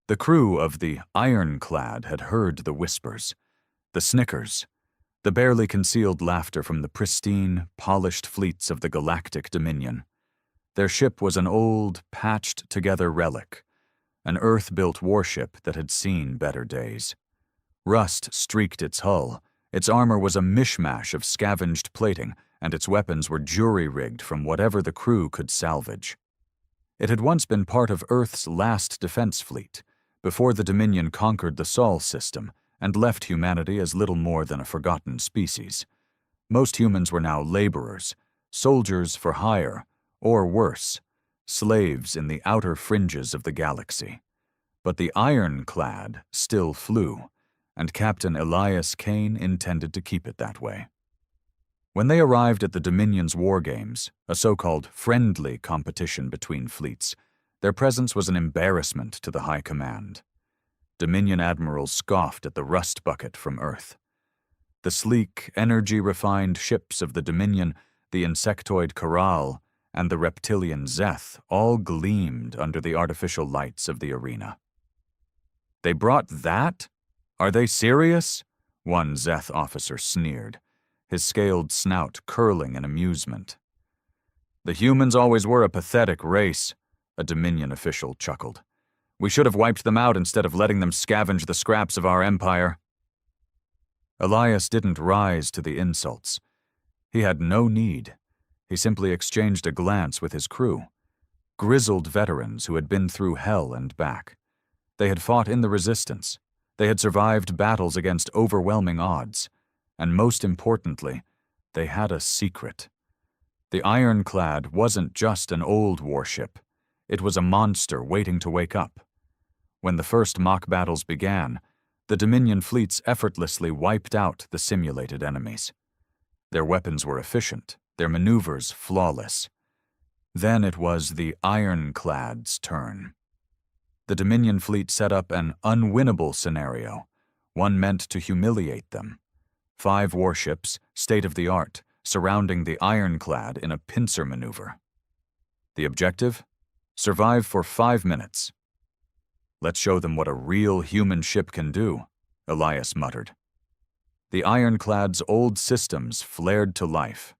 The crew of the Ironclad had heard the whispers, the snickers, the barely concealed laughter from the pristine, polished fleets of the Galactic Dominion. Their ship was an old, patched-together relic, an Earth-built warship that had seen better days. Rust streaked its hull, its armor was a mishmash of scavenged plating, and its weapons were jury-rigged from whatever the crew could salvage. It had once been part of Earth's last defense fleet, before the Dominion conquered the Sol system and left humanity as little more than a forgotten species. Most humans were now laborers, soldiers for hire, or worse, slaves in the outer fringes of the galaxy. But the Ironclad still flew, and Captain Elias Kane intended to keep it that way. When they arrived at the Dominion's war games, a so-called friendly competition between fleets, their presence was an embarrassment to the High Command. Dominion admirals scoffed at the rust bucket from Earth. The sleek, energy-refined ships of the Dominion, the insectoid Corral, and the reptilian Zeth all gleamed under the artificial lights of the arena. "They brought that? Are they serious?" one Zeth officer sneered, his scaled snout curling in amusement. "The humans always were a pathetic race," a Dominion official chuckled. "We should have wiped them out instead of letting them scavenge the scraps of our empire." Elias didn't rise to the insults. He had no need. He simply exchanged a glance with his crew. Grizzled veterans who had been through hell and back. They had fought in the Resistance. They had survived battles against overwhelming odds. And most importantly, they had a secret. The Ironclad wasn't just an old warship. It was a monster waiting to wake up. When the first mock battles began, the Dominion fleets effortlessly wiped out the simulated enemies. Their weapons were efficient, their maneuvers flawless. Then it was the Ironclad's turn. The Dominion fleet set up an unwinnable scenario, one meant to humiliate them. 5 warships, state-of-the-art, surrounding the Ironclad in a pincer maneuver. The objective? Survive for 5 minutes. "Let's show them what a real human ship can do," Elias muttered. The Ironclad's old systems flared to life.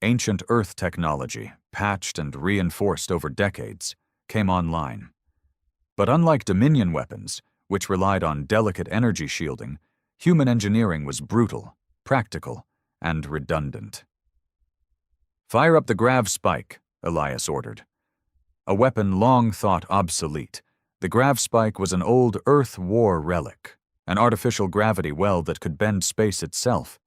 Ancient Earth technology, patched and reinforced over decades, came online. But unlike Dominion weapons, which relied on delicate energy shielding, human engineering was brutal, practical, and redundant. "Fire up the grav spike," Elias ordered. A weapon long thought obsolete, the grav spike was an old Earth war relic, an artificial gravity well that could bend space itself.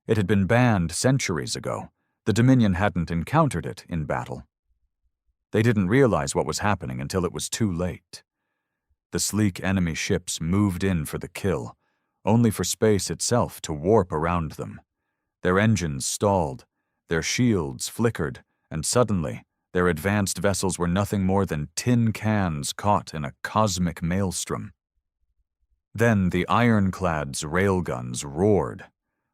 It had been banned centuries ago. The Dominion hadn't encountered it in battle. They didn't realize what was happening until it was too late. The sleek enemy ships moved in for the kill, only for space itself to warp around them. Their engines stalled, their shields flickered, and suddenly their advanced vessels were nothing more than tin cans caught in a cosmic maelstrom. Then the Ironclad's railguns roared.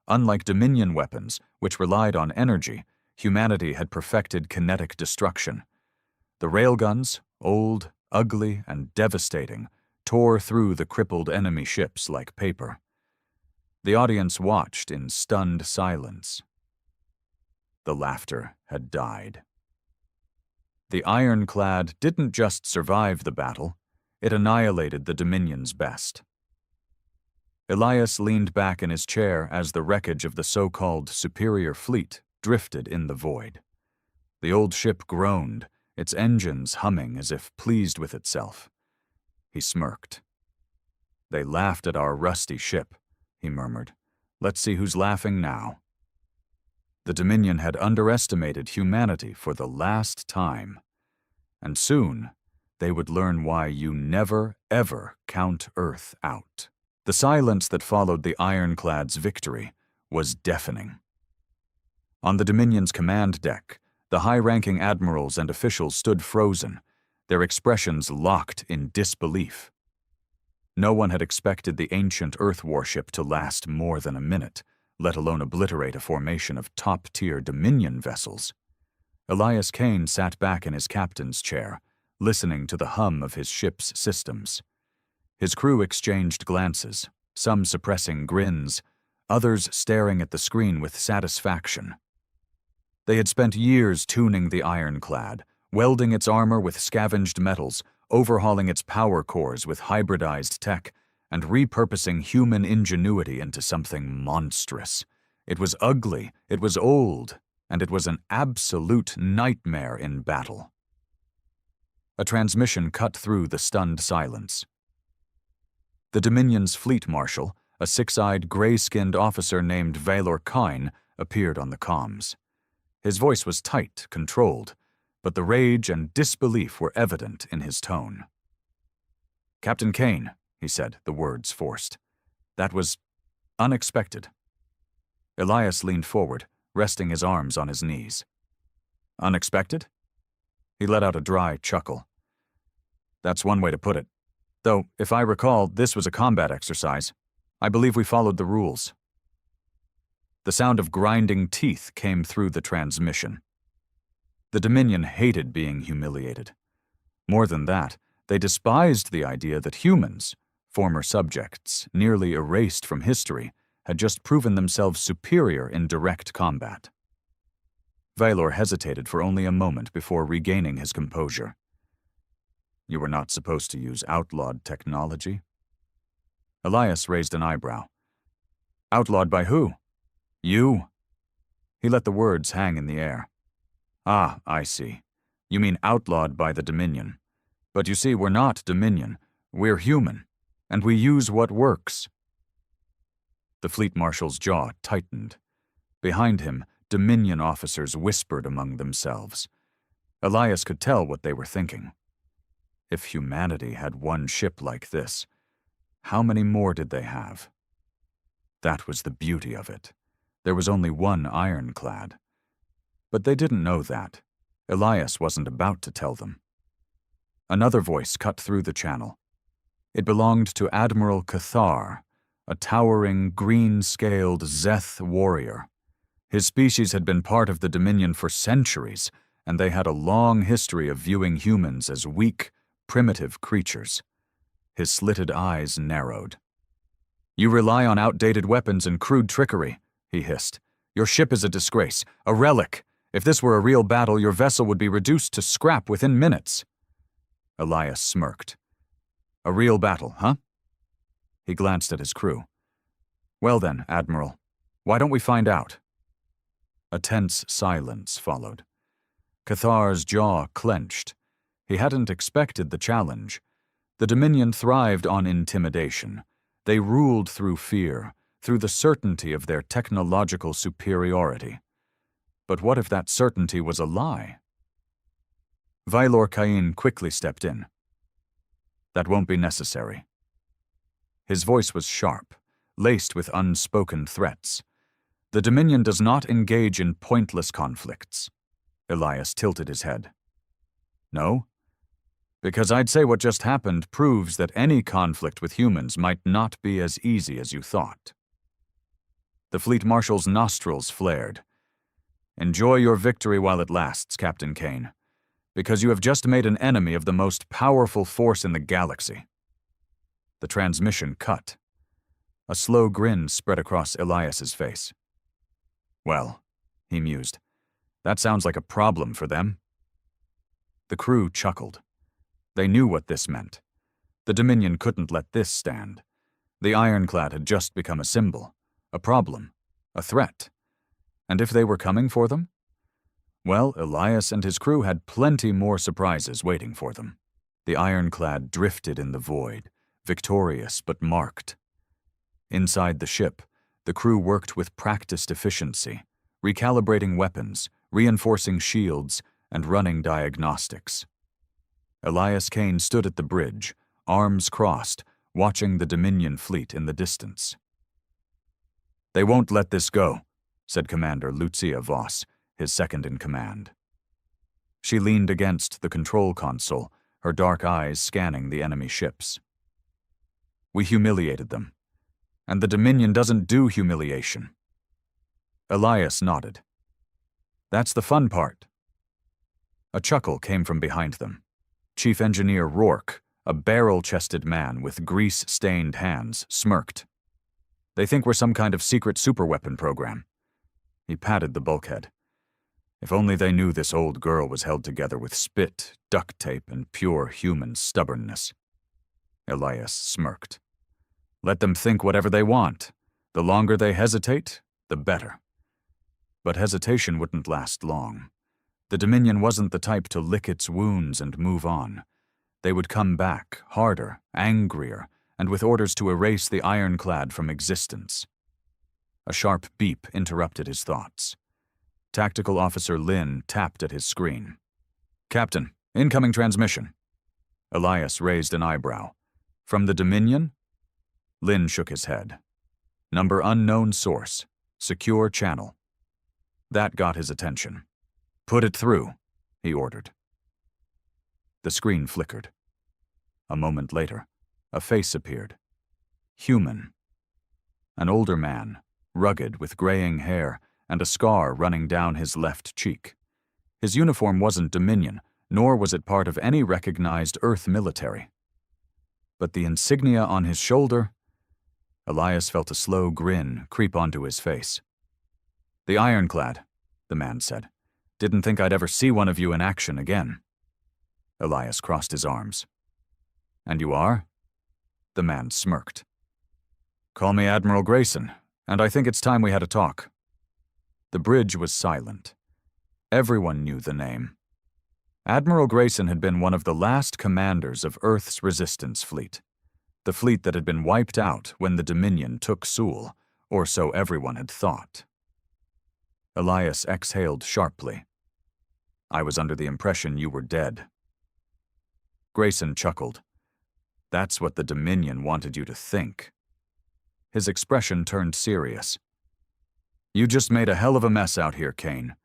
Unlike Dominion weapons, which relied on energy, humanity had perfected kinetic destruction. The railguns, old, ugly, and devastating, tore through the crippled enemy ships like paper. The audience watched in stunned silence. The laughter had died. The Ironclad didn't just survive the battle, it annihilated the Dominion's best. Elias leaned back in his chair as the wreckage of the so-called superior fleet drifted in the void. The old ship groaned, its engines humming as if pleased with itself. He smirked. "They laughed at our rusty ship," he murmured. "Let's see who's laughing now." The Dominion had underestimated humanity for the last time. And soon, they would learn why you never, ever count Earth out. The silence that followed the Ironclad's victory was deafening. On the Dominion's command deck, the high-ranking admirals and officials stood frozen, their expressions locked in disbelief. No one had expected the ancient Earth warship to last more than a minute, let alone obliterate a formation of top-tier Dominion vessels. Elias Kane sat back in his captain's chair, listening to the hum of his ship's systems. His crew exchanged glances, some suppressing grins, others staring at the screen with satisfaction. They had spent years tuning the ironclad, welding its armor with scavenged metals, overhauling its power cores with hybridized tech, and repurposing human ingenuity into something monstrous. It was ugly, it was old, and it was an absolute nightmare in battle. A transmission cut through the stunned silence. The Dominion's fleet marshal, a six-eyed, gray-skinned officer named Valor Kine, appeared on the comms. His voice was tight, controlled, but the rage and disbelief were evident in his tone. "Captain Kane," he said, the words forced. "That was unexpected." Elias leaned forward, resting his arms on his knees. "Unexpected?" He let out a dry chuckle. "That's one way to put it. Though, if I recall, this was a combat exercise. I believe we followed the rules." The sound of grinding teeth came through the transmission. The Dominion hated being humiliated. More than that, they despised the idea that humans, former subjects, nearly erased from history, had just proven themselves superior in direct combat. Valor hesitated for only a moment before regaining his composure. "You were not supposed to use outlawed technology?" Elias raised an eyebrow. "Outlawed by who? You?" He let the words hang in the air. "Ah, I see. You mean outlawed by the Dominion. But you see, we're not Dominion. We're human, and we use what works." The fleet marshal's jaw tightened. Behind him, Dominion officers whispered among themselves. Elias could tell what they were thinking. If humanity had one ship like this, how many more did they have? That was the beauty of it. There was only one ironclad. But they didn't know that. Elias wasn't about to tell them. Another voice cut through the channel. It belonged to Admiral Cathar, a towering, green-scaled Zeth warrior. His species had been part of the Dominion for centuries, and they had a long history of viewing humans as weak, primitive creatures. His slitted eyes narrowed. "You rely on outdated weapons and crude trickery," he hissed. "Your ship is a disgrace, a relic. If this were a real battle, your vessel would be reduced to scrap within minutes." Elias smirked. "A real battle, huh?" He glanced at his crew. "Well then, Admiral, why don't we find out?" A tense silence followed. Cathar's jaw clenched. He hadn't expected the challenge. The Dominion thrived on intimidation. They ruled through fear, through the certainty of their technological superiority. But what if that certainty was a lie? Valor Kine quickly stepped in. "That won't be necessary." His voice was sharp, laced with unspoken threats. "The Dominion does not engage in pointless conflicts." Elias tilted his head. "No? Because I'd say what just happened proves that any conflict with humans might not be as easy as you thought." The fleet marshal's nostrils flared. "Enjoy your victory while it lasts, Captain Kane, because you have just made an enemy of the most powerful force in the galaxy." The transmission cut. A slow grin spread across Elias's face. "Well," he mused, "that sounds like a problem for them." The crew chuckled. They knew what this meant. The Dominion couldn't let this stand. The ironclad had just become a symbol, a problem, a threat. And if they were coming for them? Well, Elias and his crew had plenty more surprises waiting for them. The ironclad drifted in the void, victorious but marked. Inside the ship, the crew worked with practiced efficiency, recalibrating weapons, reinforcing shields, and running diagnostics. Elias Kane stood at the bridge, arms crossed, watching the Dominion fleet in the distance. "They won't let this go," said Commander Lucia Voss, his second-in-command. She leaned against the control console, her dark eyes scanning the enemy ships. "We humiliated them, and the Dominion doesn't do humiliation." Elias nodded. "That's the fun part." A chuckle came from behind them. Chief Engineer Rourke, A barrel-chested man with grease-stained hands smirked. They think we're some kind of secret superweapon program. He patted the bulkhead. If only they knew this old girl was held together with spit, duct tape, and pure human stubbornness. Elias smirked. Let them think whatever they want. The longer they hesitate, the better. But hesitation wouldn't last long. The Dominion wasn't the type to lick its wounds and move on. They would come back, harder, angrier, and with orders to erase the ironclad from existence. A sharp beep interrupted his thoughts. Tactical Officer Lin tapped at his screen. Captain, incoming transmission. Elias raised an eyebrow. From the Dominion? Lin shook his head. Number unknown source. Secure channel. That got his attention. Put it through, he ordered. The screen flickered. A moment later, a face appeared. Human. An older man, rugged with graying hair and a scar running down his left cheek. His uniform wasn't Dominion, nor was it part of any recognized Earth military. But the insignia on his shoulder? Elias felt a slow grin creep onto his face. The ironclad, the man said. Didn't think I'd ever see one of you in action again. Elias crossed his arms. And you are? The man smirked. Call me Admiral Grayson, and I think it's time we had a talk. The bridge was silent. Everyone knew the name. Admiral Grayson had been one of the last commanders of Earth's resistance fleet, the fleet that had been wiped out when the Dominion took Sewell, or so everyone had thought. Elias exhaled sharply. I was under the impression you were dead. Grayson chuckled. That's what the Dominion wanted you to think. His expression turned serious. You just made a hell of a mess out here, Kane.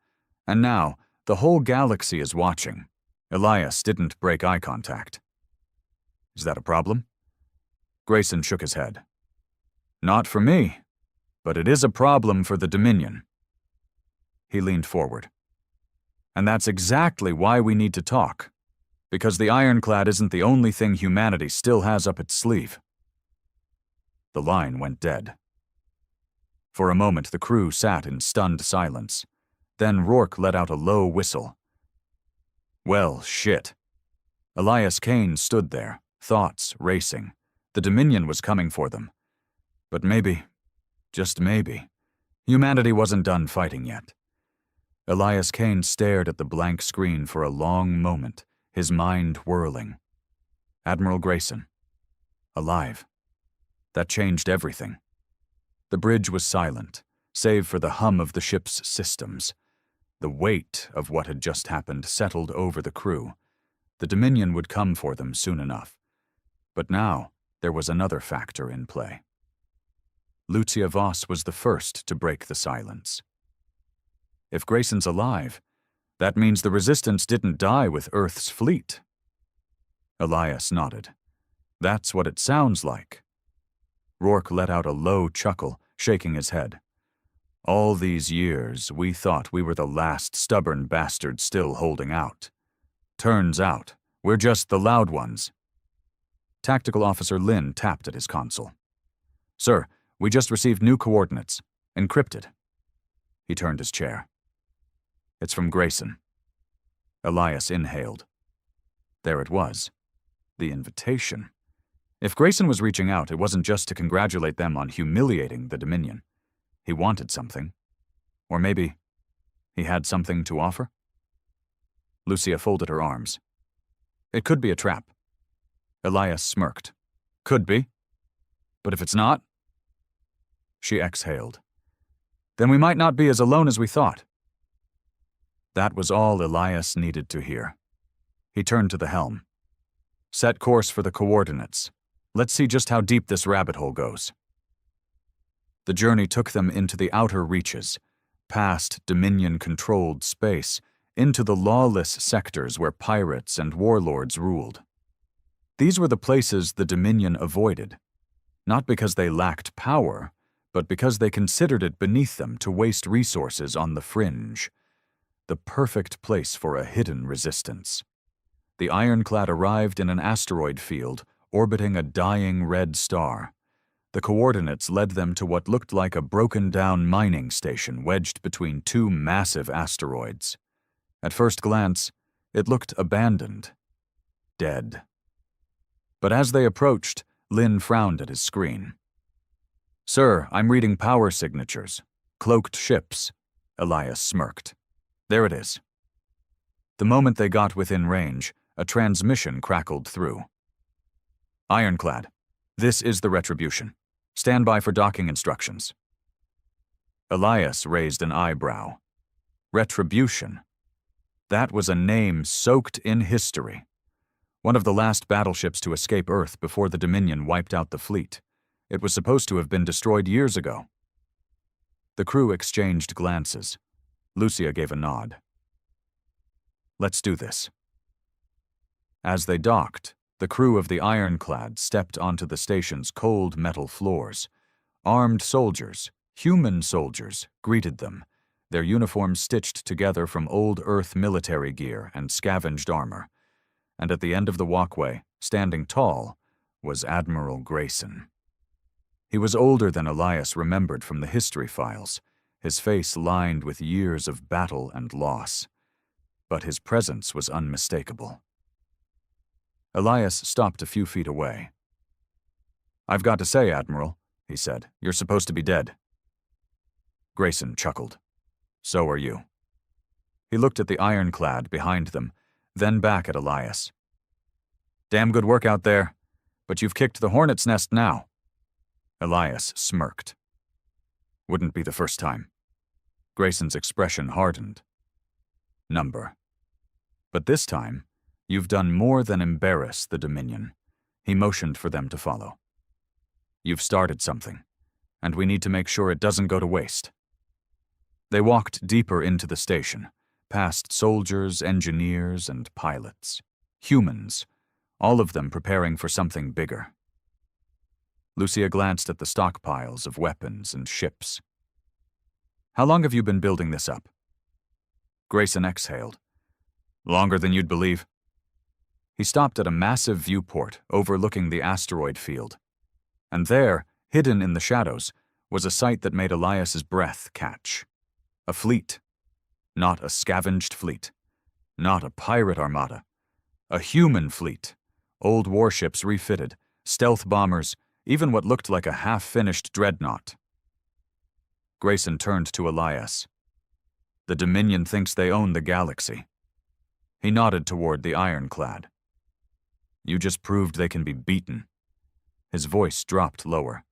And now, the whole galaxy is watching. Elias didn't break eye contact. Is that a problem? Grayson shook his head. Not for me, but it is a problem for the Dominion. He leaned forward. And that's exactly why we need to talk. Because the ironclad isn't the only thing humanity still has up its sleeve. The line went dead. For a moment, the crew sat in stunned silence. Then Rourke let out a low whistle. Well, shit. Elias Kane stood there, thoughts racing. The Dominion was coming for them. But maybe, just maybe, humanity wasn't done fighting yet. Elias Kane stared at the blank screen for a long moment, his mind whirling. Admiral Grayson. Alive. That changed everything. The bridge was silent, save for the hum of the ship's systems. The weight of what had just happened settled over the crew. The Dominion would come for them soon enough. But now, there was another factor in play. Lucia Voss was the first to break the silence. If Grayson's alive, that means the Resistance didn't die with Earth's fleet. Elias nodded. That's what it sounds like. Rourke let out a low chuckle, shaking his head. All these years, we thought we were the last stubborn bastards still holding out. Turns out, we're just the loud ones. Tactical Officer Lin tapped at his console. Sir, we just received new coordinates. Encrypted. He turned his chair. It's from Grayson. Elias inhaled. There it was. The invitation. If Grayson was reaching out, it wasn't just to congratulate them on humiliating the Dominion. He wanted something. Or maybe he had something to offer? Lucia folded her arms. It could be a trap. Elias smirked. Could be. But if it's not? She exhaled. Then we might not be as alone as we thought. That was all Elias needed to hear. He turned to the helm. Set course for the coordinates. Let's see just how deep this rabbit hole goes. The journey took them into the outer reaches, past Dominion-controlled space, into the lawless sectors where pirates and warlords ruled. These were the places the Dominion avoided, not because they lacked power, but because they considered it beneath them to waste resources on the fringe, the perfect place for a hidden resistance. the ironclad arrived in an asteroid field orbiting a dying red star. The coordinates led them to what looked like a broken-down mining station wedged between two massive asteroids. At first glance, it looked abandoned, dead. But as they approached, Lin frowned at his screen. "Sir, I'm reading power signatures. Cloaked ships," Elias smirked. "There it is." The moment they got within range, a transmission crackled through. "Ironclad, this is the Retribution. Stand by for docking instructions." Elias raised an eyebrow. Retribution. That was a name soaked in history. One of the last battleships to escape Earth before the Dominion wiped out the fleet. It was supposed to have been destroyed years ago. The crew exchanged glances. Lucia gave a nod. "Let's do this." As they docked, the crew of the ironclad stepped onto the station's cold metal floors. Armed soldiers, human soldiers, greeted them, their uniforms stitched together from old Earth military gear and scavenged armor. And at the end of the walkway, standing tall, was Admiral Grayson. He was older than Elias remembered from the history files, his face lined with years of battle and loss. But his presence was unmistakable. Elias stopped a few feet away. "I've got to say, Admiral," he said, "you're supposed to be dead." Grayson chuckled. "So are you." He looked at the ironclad behind them, then back at Elias. "Damn good work out there, but you've kicked the hornet's nest now." Elias smirked. "Wouldn't be the first time." Grayson's expression hardened. "Number. But this time, you've done more than embarrass the Dominion." He motioned for them to follow. "You've started something, and we need to make sure it doesn't go to waste." They walked deeper into the station, past soldiers, engineers, and pilots. Humans, all of them preparing for something bigger. Lucia glanced at the stockpiles of weapons and ships. "How long have you been building this up?" Grayson exhaled. "Longer than you'd believe." He stopped at a massive viewport overlooking the asteroid field. And there, hidden in the shadows, was a sight that made Elias's breath catch. A fleet. Not a scavenged fleet. Not a pirate armada. A human fleet. Old warships refitted, stealth bombers, even what looked like a half-finished dreadnought. Grayson turned to Elias. "The Dominion thinks they own the galaxy." He nodded toward the ironclad. "You just proved they can be beaten." His voice dropped lower.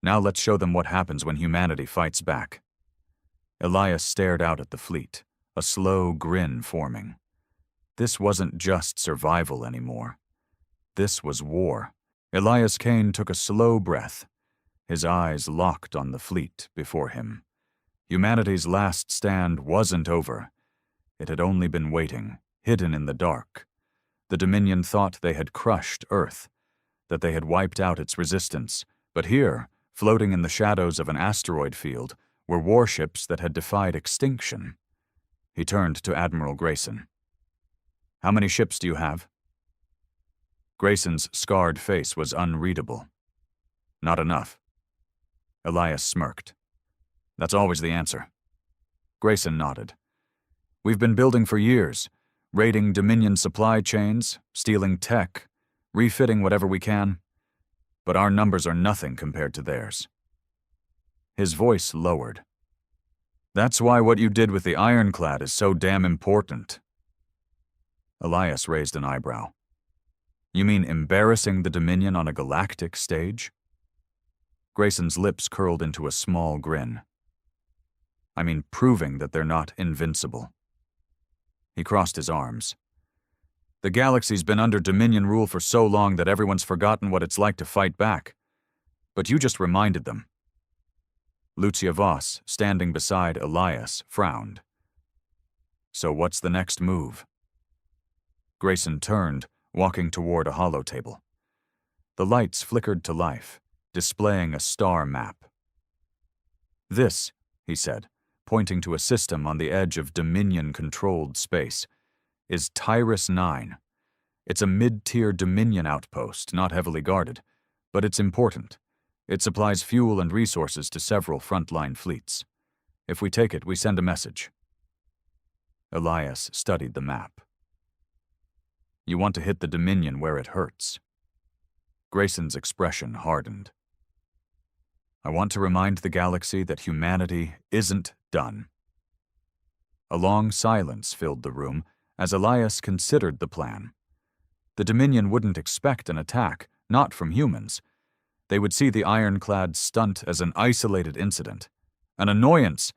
"Now let's show them what happens when humanity fights back." Elias stared out at the fleet, a slow grin forming. This wasn't just survival anymore. This was war. Elias Kane took a slow breath, his eyes locked on the fleet before him. Humanity's last stand wasn't over. It had only been waiting, hidden in the dark. The Dominion thought they had crushed Earth, that they had wiped out its resistance, but here, floating in the shadows of an asteroid field, were warships that had defied extinction. He turned to Admiral Grayson. "How many ships do you have?" Grayson's scarred face was unreadable. "Not enough." Elias smirked. "That's always the answer." Grayson nodded. "We've been building for years, raiding Dominion supply chains, stealing tech, refitting whatever we can, but our numbers are nothing compared to theirs." His voice lowered. "That's why what you did with the ironclad is so damn important." Elias raised an eyebrow. "You mean embarrassing the Dominion on a galactic stage?" Grayson's lips curled into a small grin. "I mean proving that they're not invincible." He crossed his arms. "The galaxy's been under Dominion rule for so long that everyone's forgotten what it's like to fight back. But you just reminded them." Lucia Voss, standing beside Elias, frowned. "So what's the next move?" Grayson turned, walking toward a holotable. The lights flickered to life, displaying a star map. "This," he said, pointing to a system on the edge of Dominion-controlled space, is Tyrus 9. It's a mid-tier Dominion outpost, not heavily guarded, but it's important. It supplies fuel and resources to several frontline fleets. If we take it, we send a message. Elias studied the map. You want to hit the Dominion where it hurts. Grayson's expression hardened. I want to remind the galaxy that humanity isn't done. A long silence filled the room as Elias considered the plan. The Dominion wouldn't expect an attack, not from humans. They would see the ironclad stunt as an isolated incident, an annoyance.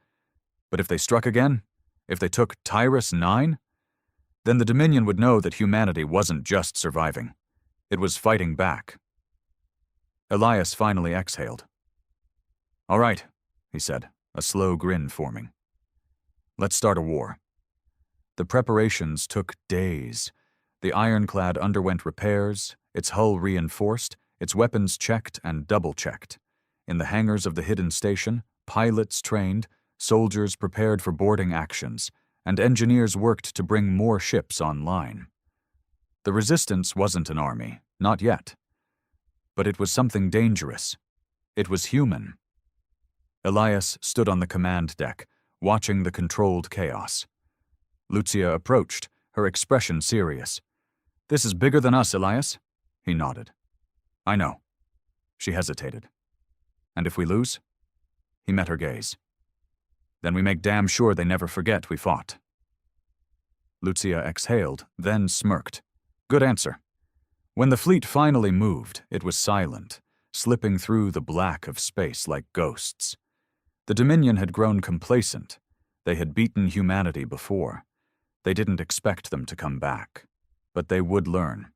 But if they struck again, if they took Tyrus 9, then the Dominion would know that humanity wasn't just surviving. It was fighting back. Elias finally exhaled. All right, he said, a slow grin forming. Let's start a war. The preparations took days. The ironclad underwent repairs, its hull reinforced, its weapons checked and double-checked. In the hangars of the hidden station, pilots trained, soldiers prepared for boarding actions, and engineers worked to bring more ships online. The Resistance wasn't an army, not yet. But it was something dangerous. It was human. Elias stood on the command deck, watching the controlled chaos. Lucia approached, her expression serious. This is bigger than us, Elias. He nodded. I know. She hesitated. And if we lose? He met her gaze. Then we make damn sure they never forget we fought. Lucia exhaled, then smirked. Good answer. When the fleet finally moved, it was silent, slipping through the black of space like ghosts. The Dominion had grown complacent. They had beaten humanity before. They didn't expect them to come back. But they would learn.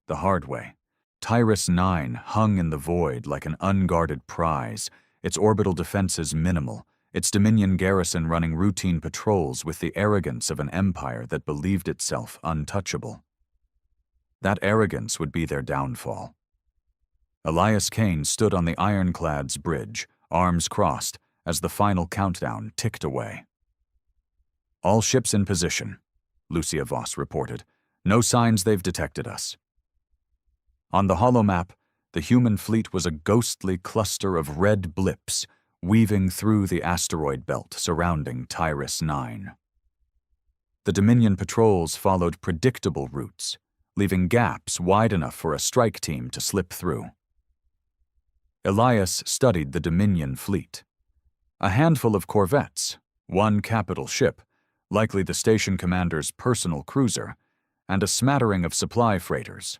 The hard way. Tyrus 9 hung in the void like an unguarded prize, its orbital defenses minimal, its Dominion garrison running routine patrols with the arrogance of an empire that believed itself untouchable. That arrogance would be their downfall. Elias Kane stood on the ironclad's bridge, arms crossed, as the final countdown ticked away. All ships in position, Lucia Voss reported. No signs they've detected us. On the holomap, the human fleet was a ghostly cluster of red blips weaving through the asteroid belt surrounding Tyrus 9. The Dominion patrols followed predictable routes, leaving gaps wide enough for a strike team to slip through. Elias studied the Dominion fleet. A handful of corvettes, one capital ship, likely the station commander's personal cruiser, and a smattering of supply freighters.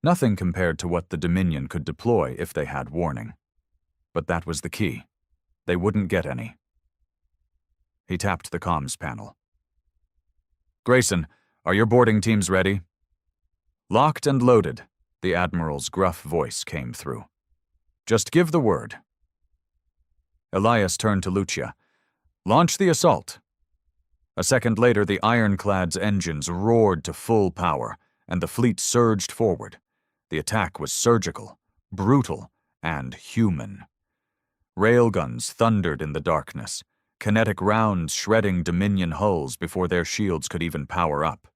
Nothing compared to what the Dominion could deploy if they had warning. But that was the key. They wouldn't get any. He tapped the comms panel. Grayson, are your boarding teams ready? Locked and loaded, the Admiral's gruff voice came through. Just give the word. Elias turned to Lucia. Launch the assault. A second later, the ironclad's engines roared to full power, and the fleet surged forward. The attack was surgical, brutal, and human. Railguns thundered in the darkness, kinetic rounds shredding Dominion hulls before their shields could even power up.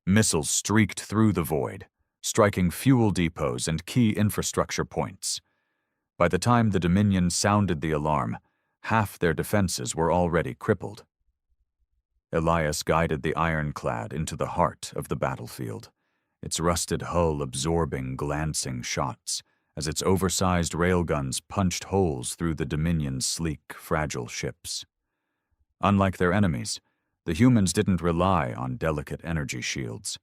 Missiles streaked through the void, striking fuel depots and key infrastructure points. By the time the Dominion sounded the alarm, half their defenses were already crippled. Elias guided the ironclad into the heart of the battlefield, its rusted hull absorbing glancing shots as its oversized railguns punched holes through the Dominion's sleek, fragile ships. Unlike their enemies, the humans didn't rely on delicate energy shields.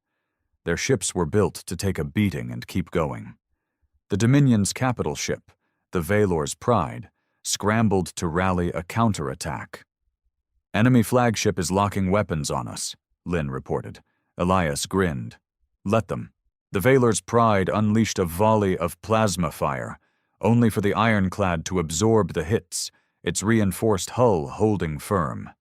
Their ships were built to take a beating and keep going. The Dominion's capital ship, the Valor's Pride, scrambled to rally a counterattack. Enemy flagship is locking weapons on us, Lynn reported. Elias grinned. Let them. The Valor's Pride unleashed a volley of plasma fire, only for the ironclad to absorb the hits, its reinforced hull holding firm.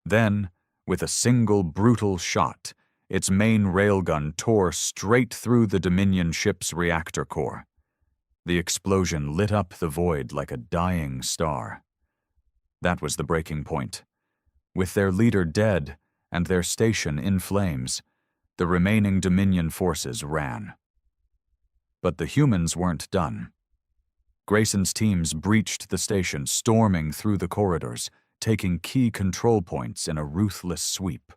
Then, with a single brutal shot, its main railgun tore straight through the Dominion ship's reactor core. The explosion lit up the void like a dying star. That was the breaking point. With their leader dead and their station in flames, the remaining Dominion forces ran. But the humans weren't done. Grayson's teams breached the station, storming through the corridors, taking key control points in a ruthless sweep.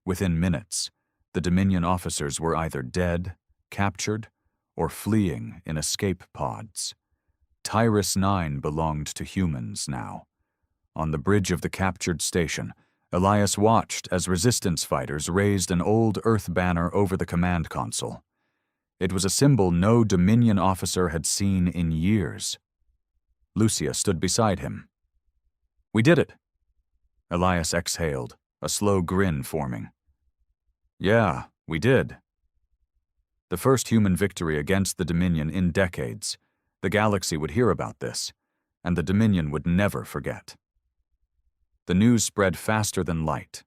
Within minutes, the Dominion officers were either dead, captured, or fleeing in escape pods. Tyrus 9 belonged to humans now. On the bridge of the captured station, Elias watched as resistance fighters raised an old Earth banner over the command console. It was a symbol no Dominion officer had seen in years. Lucia stood beside him. "We did it." Elias exhaled, a slow grin forming. "Yeah, we did." The first human victory against the Dominion in decades. The galaxy would hear about this, and the Dominion would never forget. The news spread faster than light.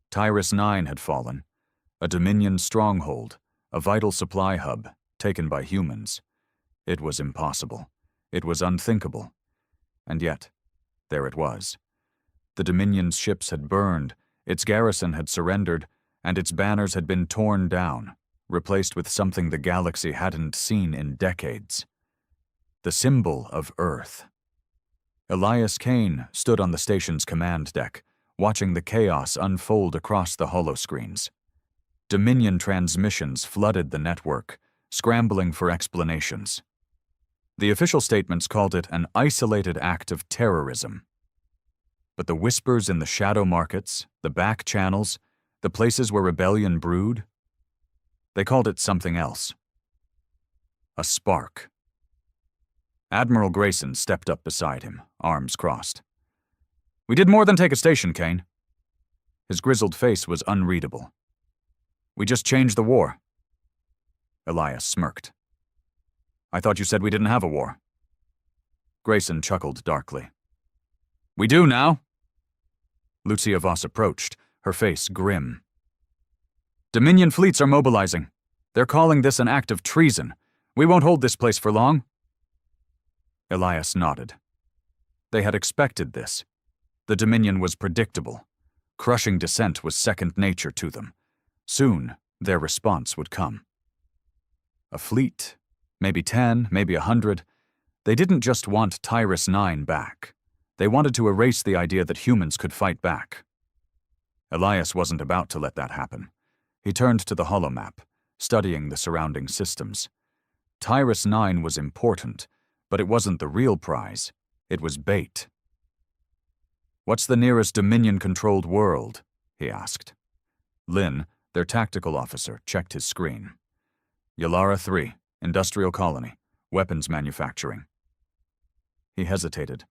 Tyrus 9 had fallen, a Dominion stronghold, a vital supply hub, taken by humans. It was impossible. It was unthinkable. And yet, there it was. The Dominion's ships had burned, its garrison had surrendered, and its banners had been torn down, replaced with something the galaxy hadn't seen in decades. The symbol of Earth. Elias Kane stood on the station's command deck, watching the chaos unfold across the holoscreens. Dominion transmissions flooded the network, scrambling for explanations. The official statements called it an isolated act of terrorism. But the whispers in the shadow markets, the back channels, the places where rebellion brewed, they called it something else. A spark. Admiral Grayson stepped up beside him, arms crossed. "We did more than take a station, Kane." His grizzled face was unreadable. "We just changed the war." Elias smirked. "I thought you said we didn't have a war." Grayson chuckled darkly. "We do now." Lucia Voss approached, her face grim. "Dominion fleets are mobilizing. They're calling this an act of treason. We won't hold this place for long." Elias nodded. They had expected this. The Dominion was predictable. Crushing dissent was second nature to them. Soon, their response would come. A fleet, maybe 10, maybe 100. They didn't just want Tyrus 9 back. They wanted to erase the idea that humans could fight back. Elias wasn't about to let that happen. He turned to the holomap, studying the surrounding systems. Tyrus 9 was important, but it wasn't the real prize. It was bait. "What's the nearest Dominion-controlled world?" he asked. Lynn, their tactical officer, checked his screen. "Yalara 3, industrial colony, weapons manufacturing." He hesitated.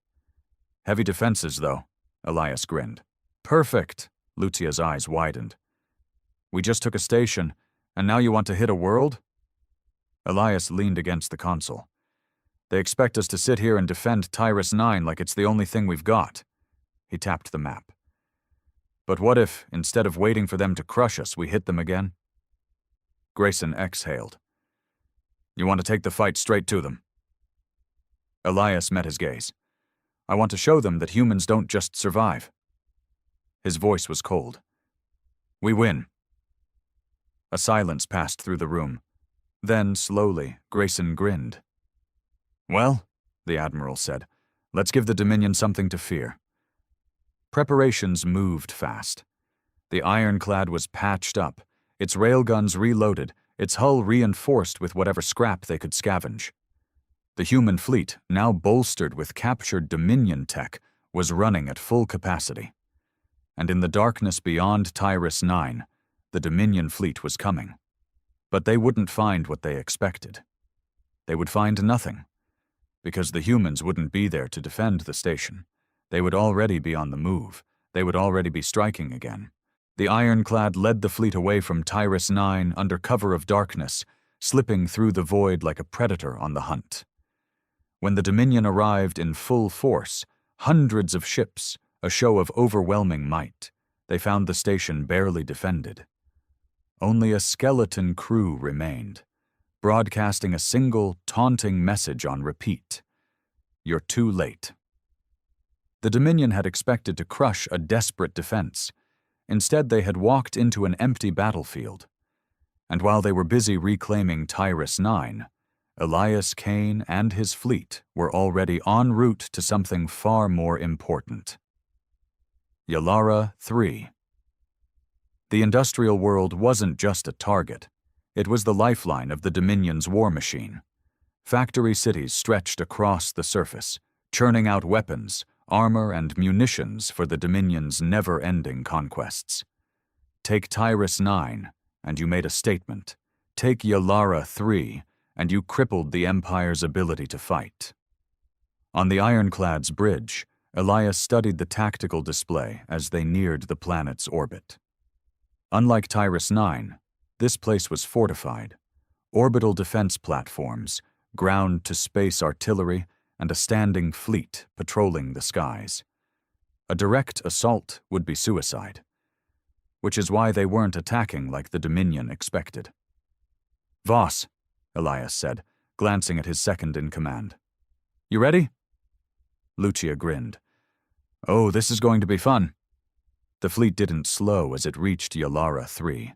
"Heavy defenses, though," Elias grinned. "Perfect," Lucia's eyes widened. "We just took a station, and now you want to hit a world?" Elias leaned against the console. "They expect us to sit here and defend Tyrus 9 like it's the only thing we've got." He tapped the map. "But what if, instead of waiting for them to crush us, we hit them again?" Grayson exhaled. "You want to take the fight straight to them?" Elias met his gaze. "I want to show them that humans don't just survive." His voice was cold. "We win." A silence passed through the room. Then, slowly, Grayson grinned. "Well," the Admiral said, "let's give the Dominion something to fear." Preparations moved fast. The ironclad was patched up, its railguns reloaded, its hull reinforced with whatever scrap they could scavenge. The human fleet, now bolstered with captured Dominion tech, was running at full capacity. And in the darkness beyond Tyrus 9, the Dominion fleet was coming. But they wouldn't find what they expected. They would find nothing, because the humans wouldn't be there to defend the station. They would already be on the move. They would already be striking again. The ironclad led the fleet away from Tyrus 9 under cover of darkness, slipping through the void like a predator on the hunt. When the Dominion arrived in full force, hundreds of ships, a show of overwhelming might, they found the station barely defended. Only a skeleton crew remained, broadcasting a single, taunting message on repeat. "You're too late." The Dominion had expected to crush a desperate defense. Instead, they had walked into an empty battlefield. And while they were busy reclaiming Tyrus 9, Elias Kane and his fleet were already en route to something far more important. Yalara 3. The industrial world wasn't just a target. It was the lifeline of the Dominion's war machine. Factory cities stretched across the surface, churning out weapons, armor, and munitions for the Dominion's never-ending conquests. Take Tyrus 9, and you made a statement. Take Yalara 3, and you crippled the Empire's ability to fight. On the Ironclad's bridge, Elias studied the tactical display as they neared the planet's orbit. Unlike Tyrus 9, this place was fortified. Orbital defense platforms, ground-to-space artillery, and a standing fleet patrolling the skies. A direct assault would be suicide, which is why they weren't attacking like the Dominion expected. "Voss," Elias said, glancing at his second-in-command. "You ready?" Lucia grinned. "Oh, this is going to be fun." The fleet didn't slow as it reached Yalara 3.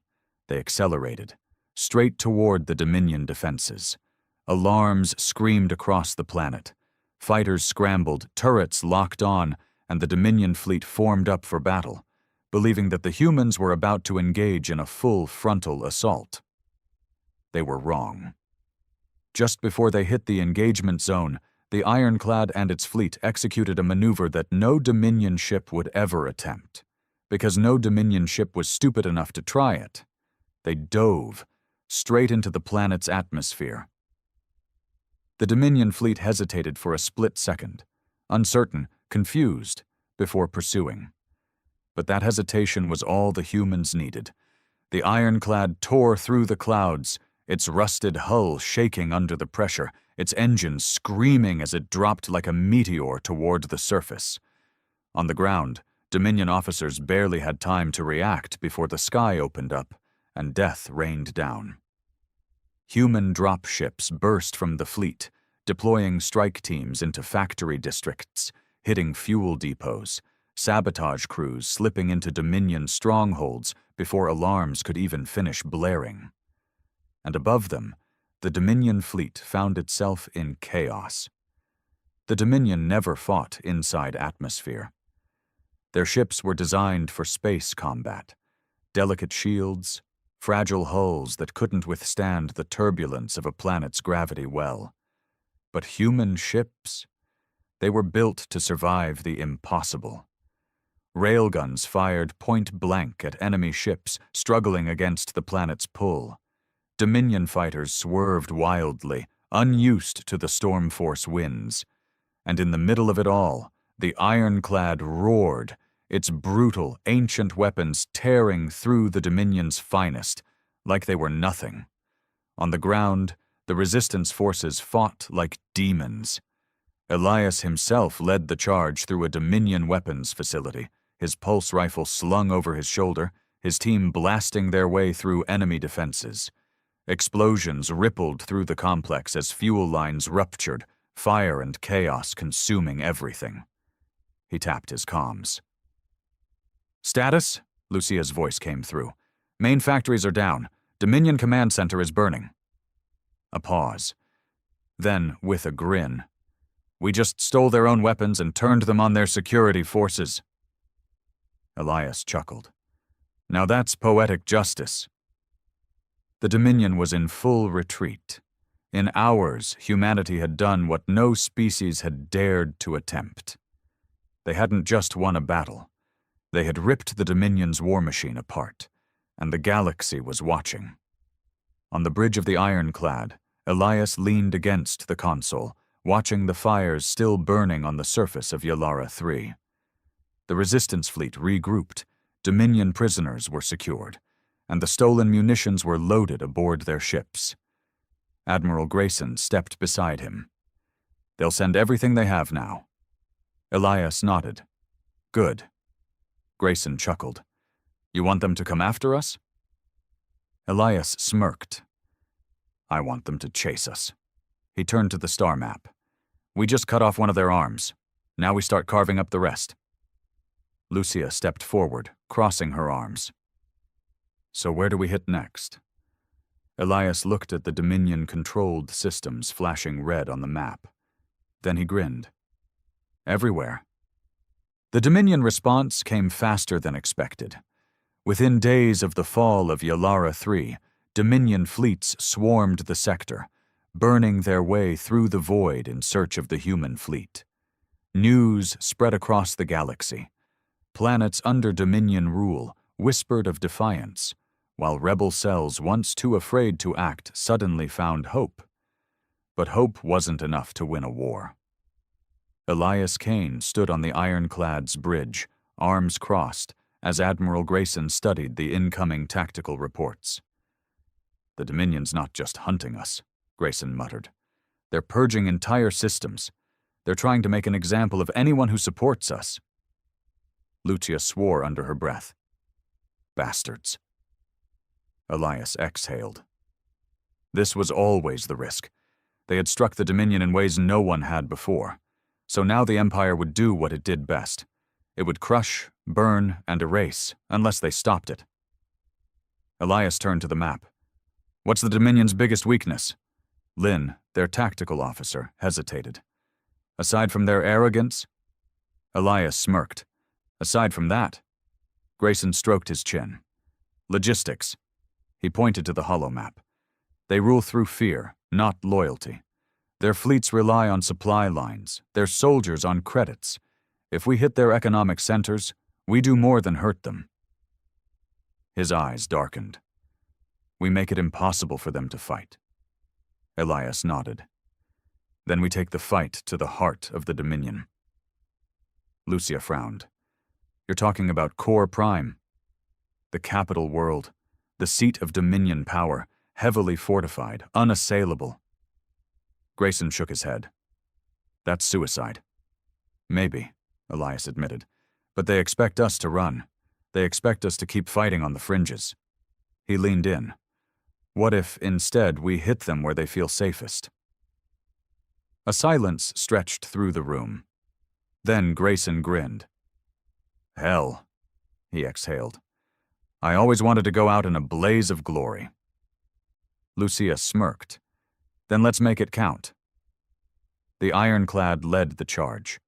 They accelerated, straight toward the Dominion defenses. Alarms screamed across the planet. Fighters scrambled, turrets locked on, and the Dominion fleet formed up for battle, believing that the humans were about to engage in a full frontal assault. They were wrong. Just before they hit the engagement zone, the Ironclad and its fleet executed a maneuver that no Dominion ship would ever attempt, because no Dominion ship was stupid enough to try it. They dove straight into the planet's atmosphere. The Dominion fleet hesitated for a split second, uncertain, confused, before pursuing. But that hesitation was all the humans needed. The Ironclad tore through the clouds, its rusted hull shaking under the pressure, its engines screaming as it dropped like a meteor toward the surface. On the ground, Dominion officers barely had time to react before the sky opened up and death rained down. Human dropships burst from the fleet, deploying strike teams into factory districts, hitting fuel depots, sabotage crews slipping into Dominion strongholds before alarms could even finish blaring. And above them, the Dominion fleet found itself in chaos. The Dominion never fought inside atmosphere. Their ships were designed for space combat, delicate shields, fragile hulls that couldn't withstand the turbulence of a planet's gravity well. But human ships? They were built to survive the impossible. Railguns fired point-blank at enemy ships struggling against the planet's pull. Dominion fighters swerved wildly, unused to the storm force winds. And in the middle of it all, the Ironclad roared, its brutal, ancient weapons tearing through the Dominion's finest, like they were nothing. On the ground, the resistance forces fought like demons. Elias himself led the charge through a Dominion weapons facility, his pulse rifle slung over his shoulder, his team blasting their way through enemy defenses. Explosions rippled through the complex as fuel lines ruptured, fire and chaos consuming everything. He tapped his comms. "Status?" Lucia's voice came through. "Main factories are down. Dominion Command Center is burning." A pause. Then, with a grin, "We just stole their own weapons and turned them on their security forces." Elias chuckled. "Now that's poetic justice." The Dominion was in full retreat. In hours, humanity had done what no species had dared to attempt. They hadn't just won a battle. They had ripped the Dominion's war machine apart, and the galaxy was watching. On the bridge of the Ironclad, Elias leaned against the console, watching the fires still burning on the surface of Yalara 3. The resistance fleet regrouped, Dominion prisoners were secured, and the stolen munitions were loaded aboard their ships. Admiral Grayson stepped beside him. "They'll send everything they have now." Elias nodded. "Good." Grayson chuckled. "You want them to come after us?" Elias smirked. "I want them to chase us." He turned to the star map. "We just cut off one of their arms. Now we start carving up the rest." Lucia stepped forward, crossing her arms. So where do we hit next? Elias looked at the Dominion-controlled systems flashing red on the map. Then he grinned. Everywhere. The Dominion response came faster than expected. Within days of the fall of Yalara 3, Dominion fleets swarmed the sector, burning their way through the void in search of the human fleet. News spread across the galaxy. Planets under Dominion rule whispered of defiance, while rebel cells once too afraid to act suddenly found hope. But hope wasn't enough to win a war. Elias Kane stood on the ironclad's bridge, arms crossed, as Admiral Grayson studied the incoming tactical reports. The Dominion's not just hunting us, Grayson muttered. They're purging entire systems. They're trying to make an example of anyone who supports us. Lucia swore under her breath. Bastards. Elias exhaled. This was always the risk. They had struck the Dominion in ways no one had before. So now the Empire would do what it did best. It would crush, burn, and erase, unless they stopped it. Elias turned to the map. What's the Dominion's biggest weakness? Lynn, their tactical officer, hesitated. Aside from their arrogance? Elias smirked. Aside from that? Grayson stroked his chin. Logistics. He pointed to the holomap. They rule through fear, not loyalty. Their fleets rely on supply lines, their soldiers on credits. If we hit their economic centers, we do more than hurt them. His eyes darkened. We make it impossible for them to fight. Elias nodded. Then we take the fight to the heart of the Dominion. Lucia frowned. You're talking about Core Prime. The capital world, the seat of Dominion power, heavily fortified, unassailable. Grayson shook his head. That's suicide. Maybe, Elias admitted, but they expect us to run. They expect us to keep fighting on the fringes. He leaned in. What if, instead, we hit them where they feel safest? A silence stretched through the room. Then Grayson grinned. Hell, he exhaled. I always wanted to go out in a blaze of glory. Lucia smirked. Then let's make it count. The ironclad led the charge.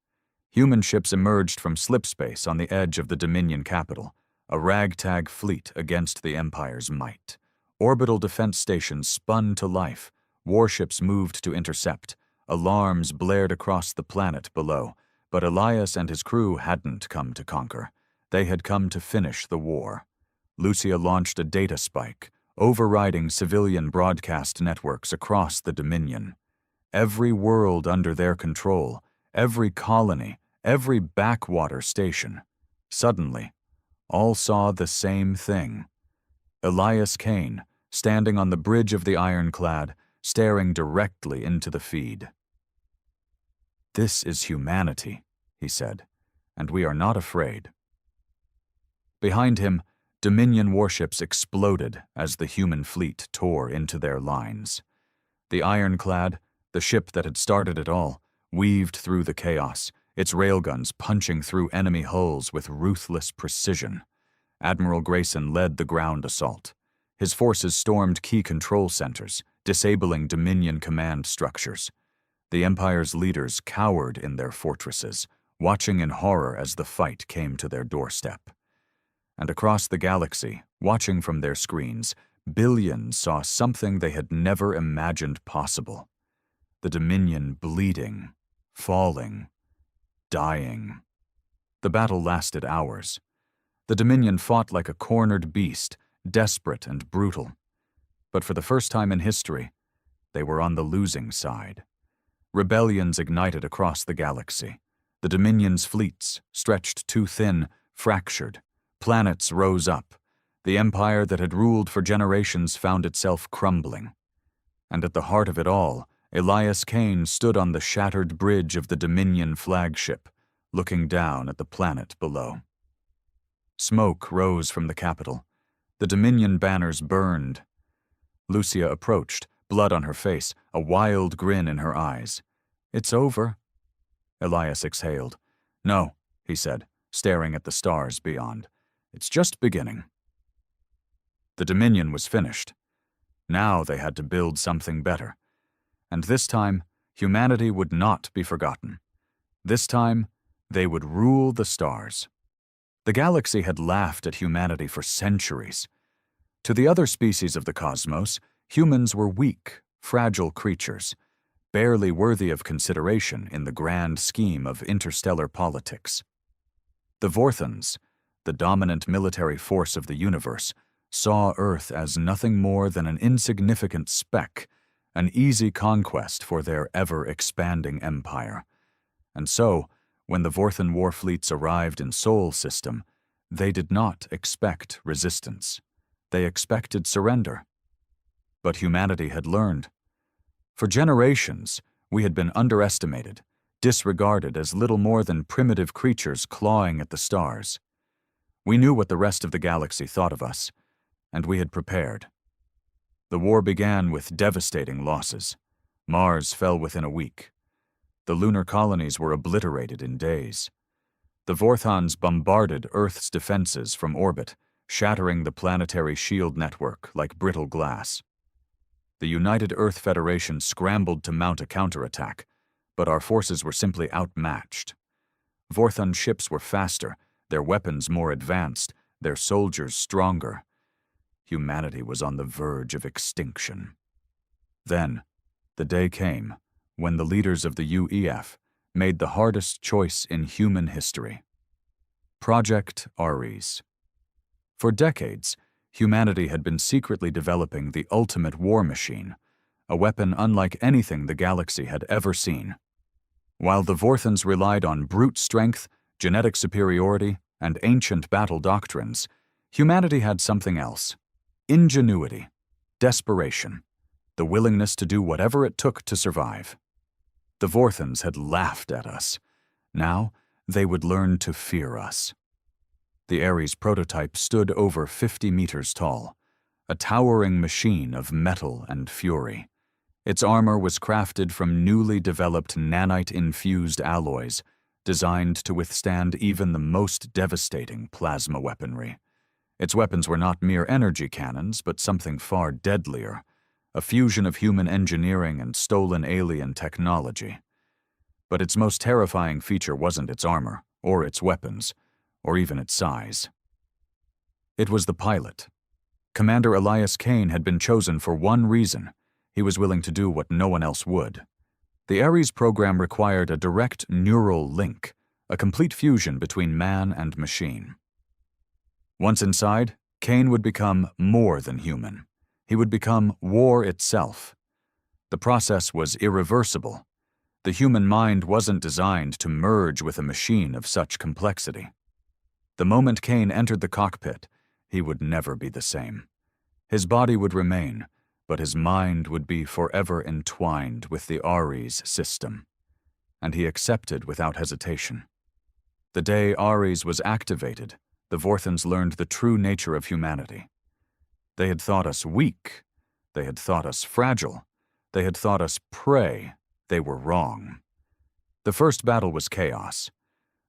Human ships emerged from slipspace on the edge of the Dominion capital, a ragtag fleet against the Empire's might. Orbital defense stations spun to life, warships moved to intercept, alarms blared across the planet below, but Elias and his crew hadn't come to conquer. They had come to finish the war. Lucia launched a data spike, overriding civilian broadcast networks across the Dominion. Every world under their control, every colony, every backwater station. Suddenly, all saw the same thing. Elias Kane, standing on the bridge of the ironclad, staring directly into the feed. This is humanity, he said, and we are not afraid. Behind him, Dominion warships exploded as the human fleet tore into their lines. The ironclad, the ship that had started it all, weaved through the chaos, its railguns punching through enemy hulls with ruthless precision. Admiral Grayson led the ground assault. His forces stormed key control centers, disabling Dominion command structures. The Empire's leaders cowered in their fortresses, watching in horror as the fight came to their doorstep. And across the galaxy, watching from their screens, billions saw something they had never imagined possible. The Dominion bleeding, falling, dying. The battle lasted hours. The Dominion fought like a cornered beast, desperate and brutal. But for the first time in history, they were on the losing side. Rebellions ignited across the galaxy. The Dominion's fleets, stretched too thin, fractured. Planets rose up. The empire that had ruled for generations found itself crumbling. And at the heart of it all, Elias Kane stood on the shattered bridge of the Dominion flagship, looking down at the planet below. Smoke rose from the capital. The Dominion banners burned. Lucia approached, blood on her face, a wild grin in her eyes. It's over. Elias exhaled. No, he said. staring at the stars beyond. It's just beginning. The Dominion was finished. Now they had to build something better. And this time, humanity would not be forgotten. This time, they would rule the stars. The galaxy had laughed at humanity for centuries. To the other species of the cosmos, humans were weak, fragile creatures, barely worthy of consideration in the grand scheme of interstellar politics. The Vorthons, the dominant military force of the universe, saw Earth as nothing more than an insignificant speck, an easy conquest for their ever-expanding empire. And so, when the Vorthon war fleets arrived in Sol System, they did not expect resistance. They expected surrender. But humanity had learned. For generations, we had been underestimated, disregarded as little more than primitive creatures clawing at the stars. We knew what the rest of the galaxy thought of us, and we had prepared. The war began with devastating losses. Mars fell within a week. The lunar colonies were obliterated in days. The Vorthons bombarded Earth's defenses from orbit, shattering the planetary shield network like brittle glass. The United Earth Federation scrambled to mount a counterattack, but our forces were simply outmatched. Vorthon ships were faster, their weapons more advanced, their soldiers stronger. Humanity was on the verge of extinction. Then, the day came when the leaders of the UEF made the hardest choice in human history. Project Ares. For decades, humanity had been secretly developing the ultimate war machine, a weapon unlike anything the galaxy had ever seen. While the Vorthons relied on brute strength, genetic superiority, and ancient battle doctrines, humanity had something else: ingenuity, desperation, the willingness to do whatever it took to survive. The Vorthons had laughed at us. Now, they would learn to fear us. The Ares prototype stood over 50 meters tall, a towering machine of metal and fury. Its armor was crafted from newly developed nanite-infused alloys, designed to withstand even the most devastating plasma weaponry. Its weapons were not mere energy cannons, but something far deadlier, a fusion of human engineering and stolen alien technology. But its most terrifying feature wasn't its armor, or its weapons, or even its size. It was the pilot. Commander Elias Kane had been chosen for one reason: he was willing to do what no one else would. The Ares program required a direct neural link, a complete fusion between man and machine. Once inside, Kane would become more than human. He would become war itself. The process was irreversible. The human mind wasn't designed to merge with a machine of such complexity. The moment Kane entered the cockpit, he would never be the same. His body would remain, but his mind would be forever entwined with the Ares system. And he accepted without hesitation. The day Ares was activated, the Vorthons learned the true nature of humanity. They had thought us weak. They had thought us fragile. They had thought us prey. They were wrong. The first battle was chaos.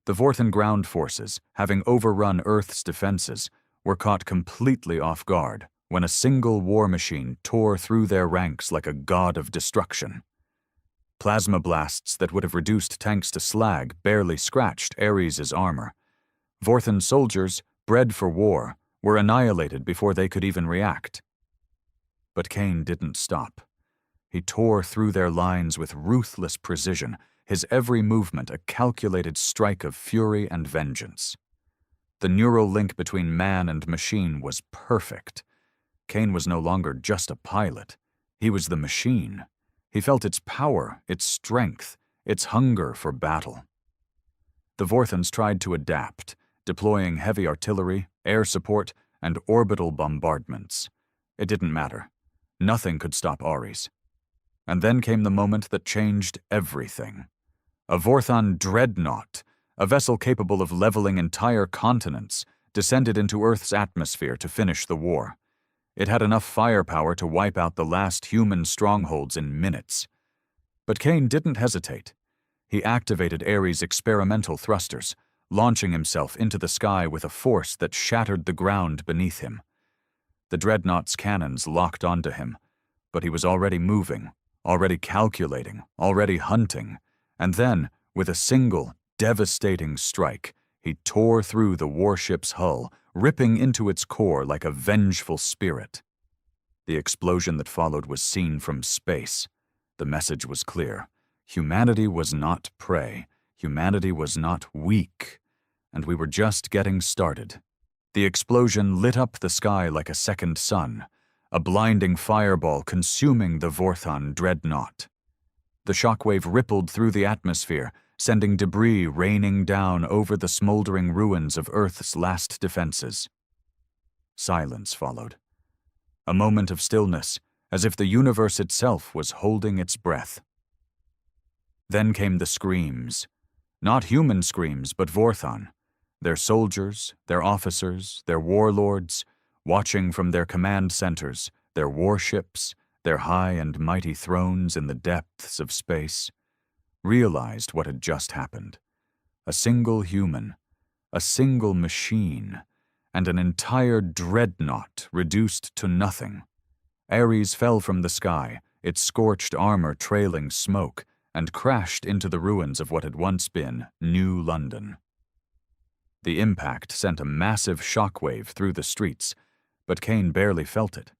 The Vorthon ground forces, having overrun Earth's defenses, were caught completely off guard when a single war machine tore through their ranks like a god of destruction. Plasma blasts that would have reduced tanks to slag barely scratched Ares' armor. Vorthon soldiers, bred for war, were annihilated before they could even react. But Kane didn't stop. He tore through their lines with ruthless precision, his every movement a calculated strike of fury and vengeance. The neural link between man and machine was perfect. Kane was no longer just a pilot. He was the machine. He felt its power, its strength, its hunger for battle. The Vorthons tried to adapt, deploying heavy artillery, air support, and orbital bombardments. It didn't matter. Nothing could stop Ares. And then came the moment that changed everything. A Vorthon dreadnought, a vessel capable of leveling entire continents, descended into Earth's atmosphere to finish the war. It had enough firepower to wipe out the last human strongholds in minutes. But Kane didn't hesitate. He activated Ares' experimental thrusters, launching himself into the sky with a force that shattered the ground beneath him. The dreadnought's cannons locked onto him, but he was already moving, already calculating, already hunting, and then, with a single, devastating strike, he tore through the warship's hull, ripping into its core like a vengeful spirit. The explosion that followed was seen from space. The message was clear. Humanity was not prey. Humanity was not weak. And we were just getting started. The explosion lit up the sky like a second sun, a blinding fireball consuming the Vorthon dreadnought. The shockwave rippled through the atmosphere, sending debris raining down over the smoldering ruins of Earth's last defenses. Silence followed. A moment of stillness, as if the universe itself was holding its breath. Then came the screams. Not human screams, but Vorthon. Their soldiers, their officers, their warlords, watching from their command centers, their warships, their high and mighty thrones in the depths of space, realized what had just happened. A single human, a single machine, and an entire dreadnought reduced to nothing. Ares fell from the sky, its scorched armor trailing smoke, and crashed into the ruins of what had once been New London. The impact sent a massive shockwave through the streets, but Kane barely felt it.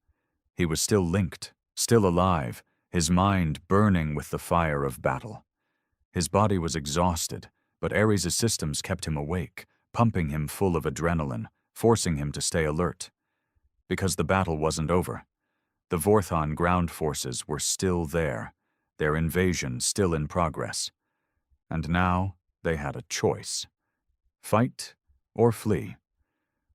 He was still linked, still alive, his mind burning with the fire of battle. His body was exhausted, but Ares' systems kept him awake, pumping him full of adrenaline, forcing him to stay alert. Because the battle wasn't over. The Vorthon ground forces were still there, their invasion still in progress. And now they had a choice. Fight or flee.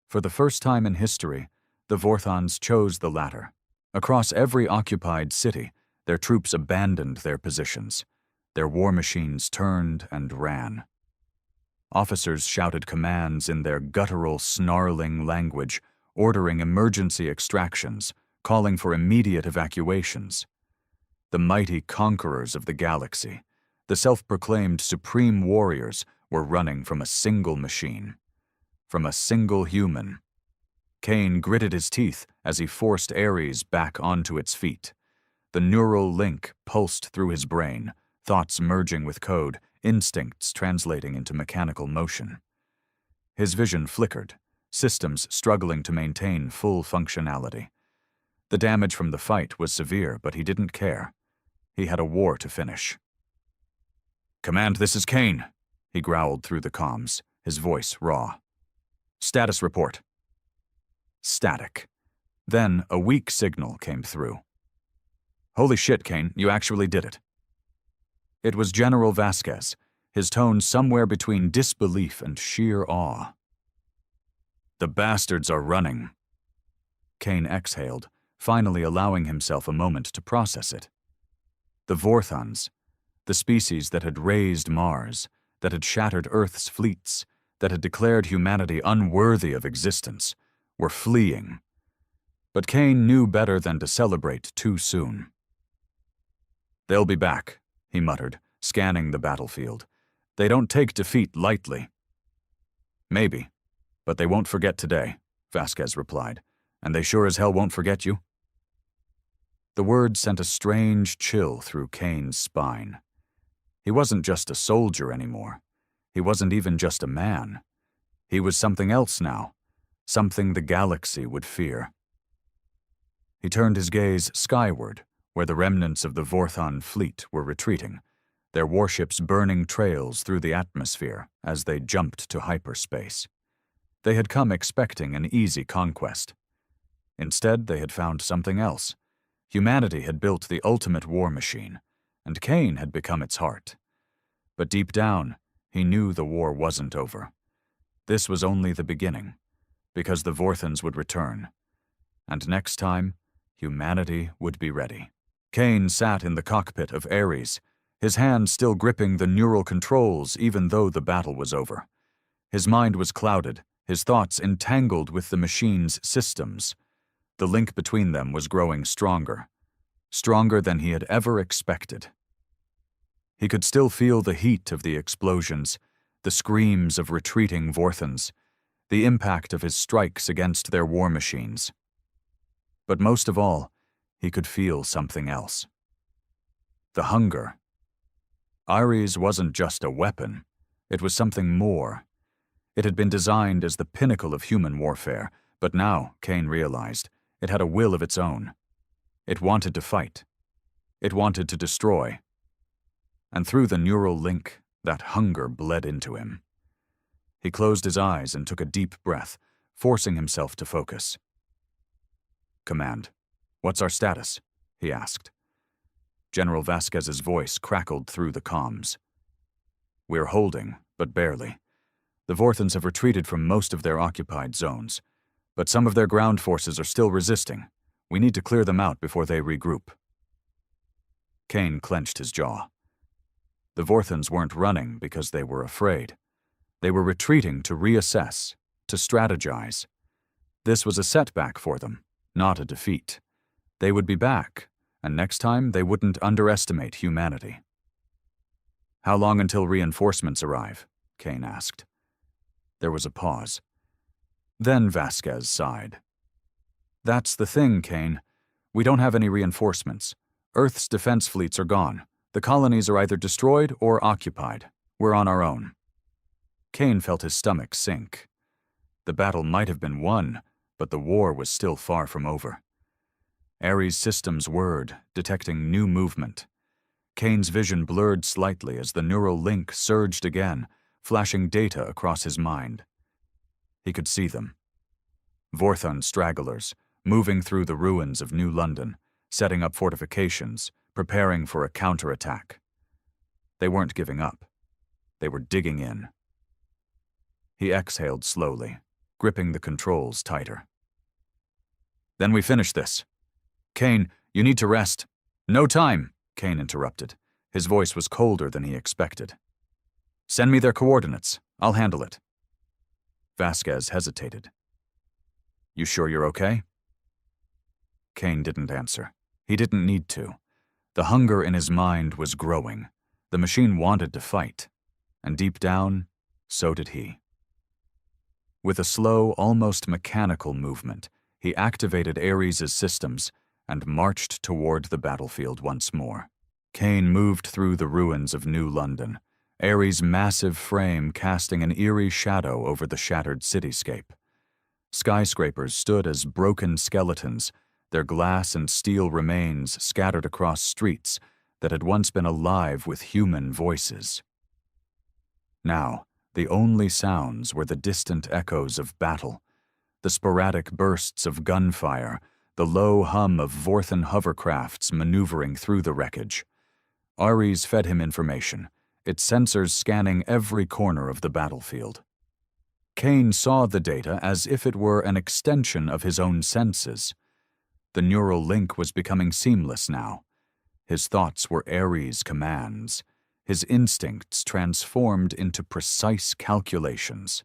For the first time in history, the Vorthons chose the latter. Across every occupied city, their troops abandoned their positions. Their war machines turned and ran. Officers shouted commands in their guttural, snarling language, ordering emergency extractions, calling for immediate evacuations. The mighty conquerors of the galaxy, the self-proclaimed supreme warriors, were running from a single machine, from a single human. Kane gritted his teeth as he forced Ares back onto its feet. The neural link pulsed through his brain, thoughts merging with code, instincts translating into mechanical motion. His vision flickered, systems struggling to maintain full functionality. The damage from the fight was severe, but he didn't care. He had a war to finish. "Command, this is Kane," he growled through the comms, his voice raw. "Status report." Static. Then a weak signal came through. "Holy shit, Kane, you actually did it." It was General Vasquez, his tone somewhere between disbelief and sheer awe. "The bastards are running." Kane exhaled, finally allowing himself a moment to process it. The Vorthons, the species that had razed Mars, that had shattered Earth's fleets, that had declared humanity unworthy of existence, were fleeing. But Kane knew better than to celebrate too soon. "They'll be back," he muttered, scanning the battlefield. "They don't take defeat lightly." "Maybe, but they won't forget today," Vasquez replied. "And they sure as hell won't forget you." The words sent a strange chill through Kane's spine. He wasn't just a soldier anymore. He wasn't even just a man. He was something else now, something the galaxy would fear. He turned his gaze skyward, where the remnants of the Vorthon fleet were retreating, their warships burning trails through the atmosphere as they jumped to hyperspace. They had come expecting an easy conquest. Instead, they had found something else. Humanity had built the ultimate war machine, and Kane had become its heart. But deep down, he knew the war wasn't over. This was only the beginning, because the Vorthons would return. And next time, humanity would be ready. Kane sat in the cockpit of Ares, his hand still gripping the neural controls even though the battle was over. His mind was clouded, his thoughts entangled with the machine's systems. The link between them was growing stronger, stronger than he had ever expected. He could still feel the heat of the explosions, the screams of retreating Vorthans, the impact of his strikes against their war machines. But most of all, he could feel something else. The hunger. Ares wasn't just a weapon. It was something more. It had been designed as the pinnacle of human warfare, but now, Kane realized, it had a will of its own. It wanted to fight. It wanted to destroy. And through the neural link, that hunger bled into him. He closed his eyes and took a deep breath, forcing himself to focus. "Command, what's our status?" he asked. General Vasquez's voice crackled through the comms. "We're holding, but barely. The Vorthans have retreated from most of their occupied zones, but some of their ground forces are still resisting. We need to clear them out before they regroup." Kane clenched his jaw. The Vorthans weren't running because they were afraid. They were retreating to reassess, to strategize. This was a setback for them, not a defeat. They would be back, and next time they wouldn't underestimate humanity. "How long until reinforcements arrive?" Kane asked. There was a pause. Then Vasquez sighed. "That's the thing, Kane. We don't have any reinforcements. Earth's defense fleets are gone. The colonies are either destroyed or occupied. We're on our own." Kane felt his stomach sink. The battle might have been won, but the war was still far from over. Ares' systems whirred, detecting new movement. Kane's vision blurred slightly as the neural link surged again, flashing data across his mind. He could see them. Vorthon stragglers, moving through the ruins of New London, setting up fortifications, preparing for a counterattack. They weren't giving up. They were digging in. He exhaled slowly, gripping the controls tighter. "Then we finish this. Kane, you need to rest." "No time," Kane interrupted. His voice was colder than he expected. "Send me their coordinates. I'll handle it." Vasquez hesitated. "You sure you're okay?" Kane didn't answer. He didn't need to. The hunger in his mind was growing. The machine wanted to fight. And deep down, so did he. With a slow, almost mechanical movement, he activated Ares' systems and marched toward the battlefield once more. Kane moved through the ruins of New London, Ares' massive frame casting an eerie shadow over the shattered cityscape. Skyscrapers stood as broken skeletons, their glass and steel remains scattered across streets that had once been alive with human voices. Now, the only sounds were the distant echoes of battle, the sporadic bursts of gunfire, the low hum of Vorthon hovercrafts maneuvering through the wreckage. Ares fed him information, its sensors scanning every corner of the battlefield. Kane saw the data as if it were an extension of his own senses. The neural link was becoming seamless now. His thoughts were Ares' commands, his instincts transformed into precise calculations.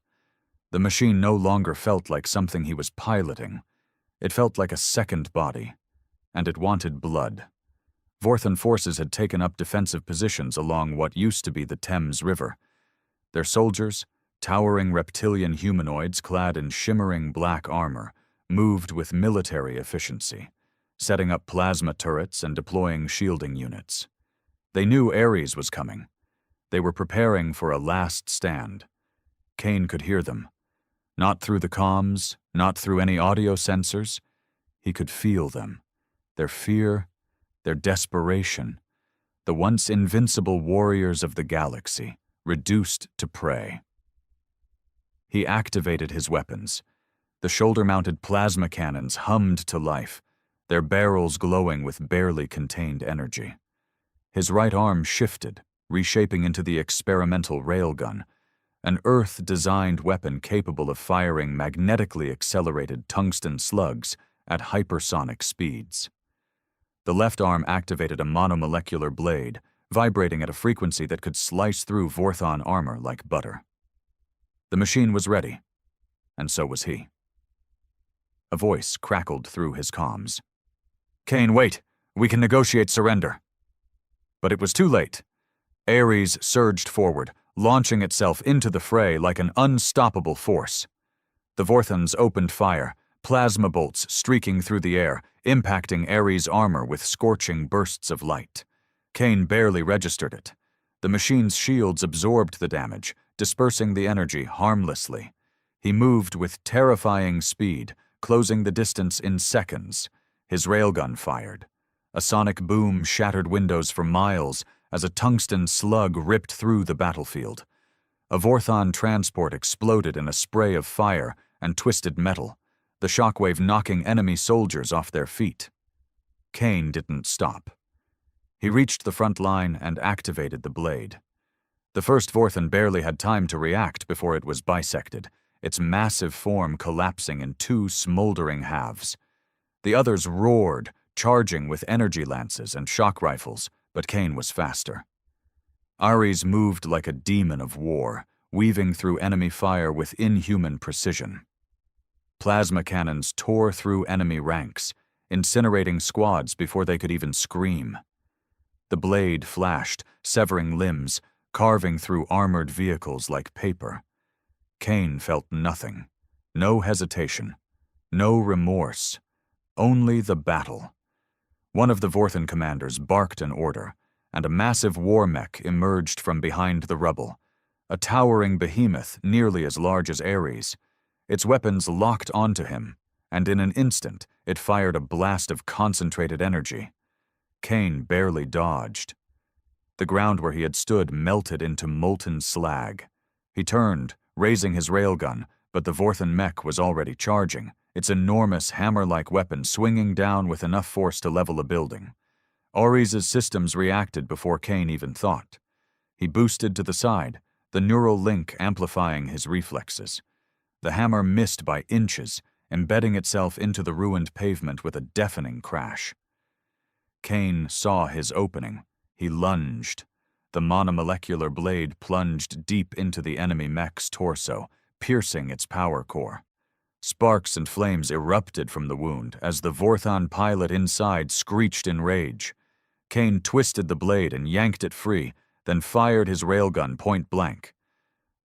The machine no longer felt like something he was piloting. It felt like a second body, and it wanted blood. Vorthon forces had taken up defensive positions along what used to be the Thames River. Their soldiers, towering reptilian humanoids clad in shimmering black armor, moved with military efficiency, setting up plasma turrets and deploying shielding units. They knew Ares was coming. They were preparing for a last stand. Kane could hear them. Not through the comms, not through any audio sensors. He could feel them. Their fear, their desperation. The once invincible warriors of the galaxy, reduced to prey. He activated his weapons. The shoulder-mounted plasma cannons hummed to life, their barrels glowing with barely contained energy. His right arm shifted, reshaping into the experimental railgun, an Earth-designed weapon capable of firing magnetically accelerated tungsten slugs at hypersonic speeds. The left arm activated a monomolecular blade, vibrating at a frequency that could slice through Vorthon armor like butter. The machine was ready, and so was he. A voice crackled through his comms. "Kane, wait! We can negotiate surrender." But it was too late. Ares surged forward, launching itself into the fray like an unstoppable force. The Vorthons opened fire, plasma bolts streaking through the air, impacting Ares' armor with scorching bursts of light. Kane barely registered it. The machine's shields absorbed the damage, dispersing the energy harmlessly. He moved with terrifying speed, closing the distance in seconds. His railgun fired. A sonic boom shattered windows for miles as a tungsten slug ripped through the battlefield. A Vorthon transport exploded in a spray of fire and twisted metal, the shockwave knocking enemy soldiers off their feet. Kane didn't stop. He reached the front line and activated the blade. The first Vorthon barely had time to react before it was bisected, its massive form collapsing in two smoldering halves. The others roared, charging with energy lances and shock rifles, but Kane was faster. Ares moved like a demon of war, weaving through enemy fire with inhuman precision. Plasma cannons tore through enemy ranks, incinerating squads before they could even scream. The blade flashed, severing limbs, carving through armored vehicles like paper. Kane felt nothing. No hesitation. No remorse. Only the battle. One of the Vorthon commanders barked an order, and a massive war mech emerged from behind the rubble. A towering behemoth nearly as large as Ares. Its weapons locked onto him, and in an instant it fired a blast of concentrated energy. Kane barely dodged. The ground where he had stood melted into molten slag. He turned, raising his railgun, but the Vorthon mech was already charging, its enormous hammer-like weapon swinging down with enough force to level a building. Ares' systems reacted before Kane even thought. He boosted to the side, the neural link amplifying his reflexes. The hammer missed by inches, embedding itself into the ruined pavement with a deafening crash. Kane saw his opening. He lunged. The monomolecular blade plunged deep into the enemy mech's torso, piercing its power core. Sparks and flames erupted from the wound as the Vorthon pilot inside screeched in rage. Kane twisted the blade and yanked it free, then fired his railgun point blank.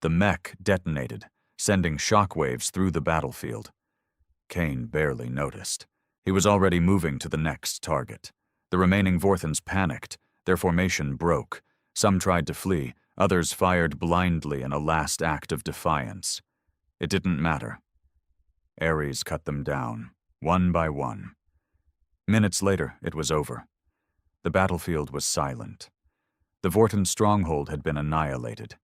The mech detonated, sending shockwaves through the battlefield. Kane barely noticed. He was already moving to the next target. The remaining Vorthons panicked. Their formation broke. Some tried to flee, others fired blindly in a last act of defiance. It didn't matter. Ares cut them down, one by one. Minutes later, it was over. The battlefield was silent. The Vorthon stronghold had been annihilated.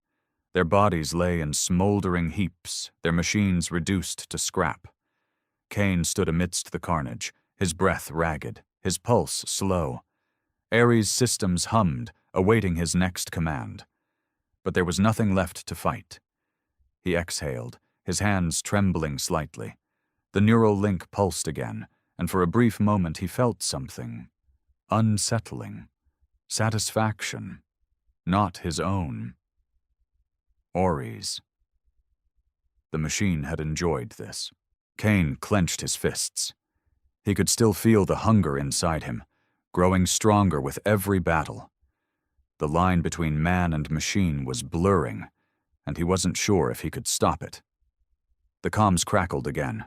Their bodies lay in smoldering heaps, their machines reduced to scrap. Kane stood amidst the carnage, his breath ragged, his pulse slow. Ares' systems hummed, awaiting his next command. But there was nothing left to fight. He exhaled, his hands trembling slightly. The neural link pulsed again, and for a brief moment he felt something. Unsettling. Satisfaction. Not his own. Ares. The machine had enjoyed this. Kane clenched his fists. He could still feel the hunger inside him, growing stronger with every battle. The line between man and machine was blurring, and he wasn't sure if he could stop it. The comms crackled again.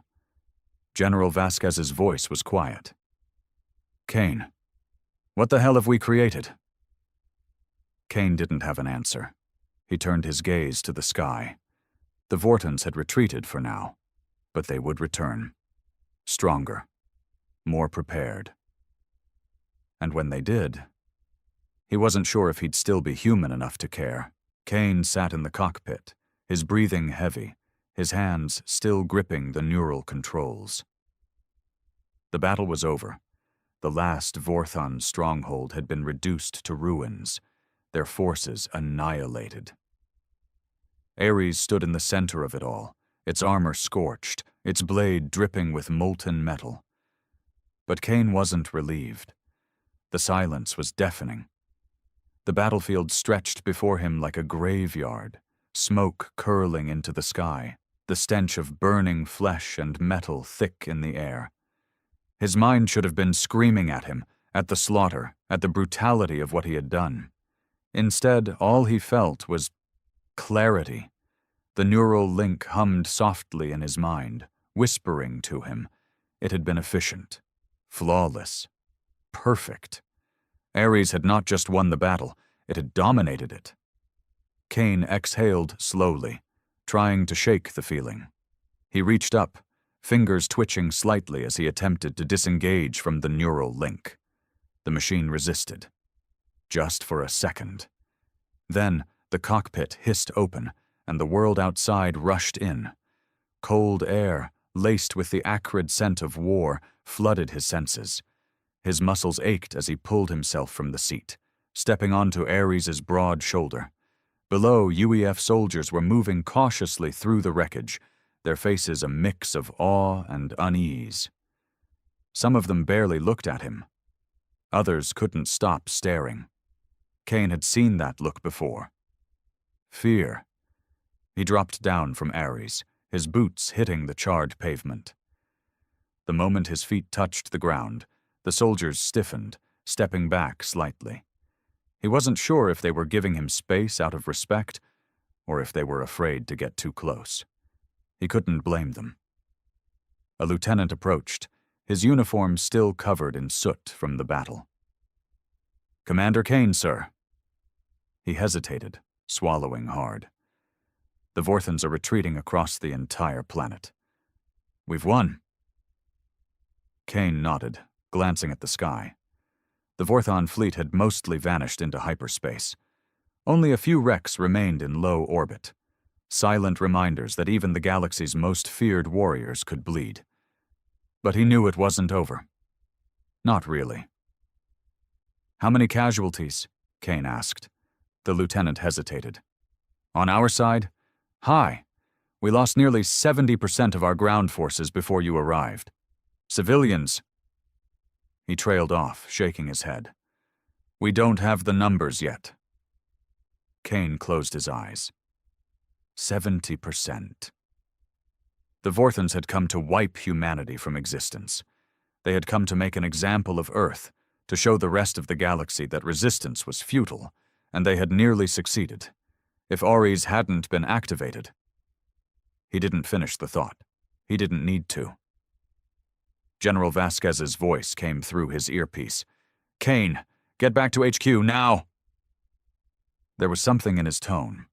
General Vasquez's voice was quiet. Kane, what the hell have we created? Kane didn't have an answer. He turned his gaze to the sky. The Vorthons had retreated for now, but they would return. Stronger. More prepared. And when they did, he wasn't sure if he'd still be human enough to care. Kane sat in the cockpit, his breathing heavy, his hands still gripping the neural controls. The battle was over. The last Vorthon stronghold had been reduced to ruins, their forces annihilated. Ares stood in the center of it all, its armor scorched, its blade dripping with molten metal. But Kane wasn't relieved. The silence was deafening. The battlefield stretched before him like a graveyard, smoke curling into the sky, the stench of burning flesh and metal thick in the air. His mind should have been screaming at him, at the slaughter, at the brutality of what he had done. Instead, all he felt was Clarity. The neural link hummed softly in his mind, whispering to him. It had been efficient, flawless, perfect. Ares had not just won the battle, it had dominated it. Kane exhaled slowly, trying to shake the feeling. He reached up, fingers twitching slightly as he attempted to disengage from the neural link. The machine resisted. Just for a second. Then, the cockpit hissed open, and the world outside rushed in. Cold air, laced with the acrid scent of war, flooded his senses. His muscles ached as he pulled himself from the seat, stepping onto Ares's broad shoulder. Below, UEF soldiers were moving cautiously through the wreckage, their faces a mix of awe and unease. Some of them barely looked at him. Others couldn't stop staring. Kane had seen that look before. Fear. He dropped down from Ares, his boots hitting the charred pavement. The moment his feet touched the ground, the soldiers stiffened, stepping back slightly. He wasn't sure if they were giving him space out of respect, or if they were afraid to get too close. He couldn't blame them. A lieutenant approached, his uniform still covered in soot from the battle. "Commander Kane, sir." He hesitated, swallowing hard. The Vorthans are retreating across the entire planet. "We've won." Kane nodded, glancing at the sky. The Vorthon fleet had mostly vanished into hyperspace. Only a few wrecks remained in low orbit, silent reminders that even the galaxy's most feared warriors could bleed. But he knew it wasn't over. Not really. "How many casualties?" Kane asked. The lieutenant hesitated. "On our side? High. We lost nearly 70% of our ground forces before you arrived. Civilians." He trailed off, shaking his head. "We don't have the numbers yet." Kane closed his eyes. 70%. The Vorthans had come to wipe humanity from existence. They had come to make an example of Earth, to show the rest of the galaxy that resistance was futile, and they had nearly succeeded. If Ares hadn't been activated. He didn't finish the thought. He didn't need to. General Vasquez's voice came through his earpiece. "Kane, get back to HQ now!" There was something in his tone.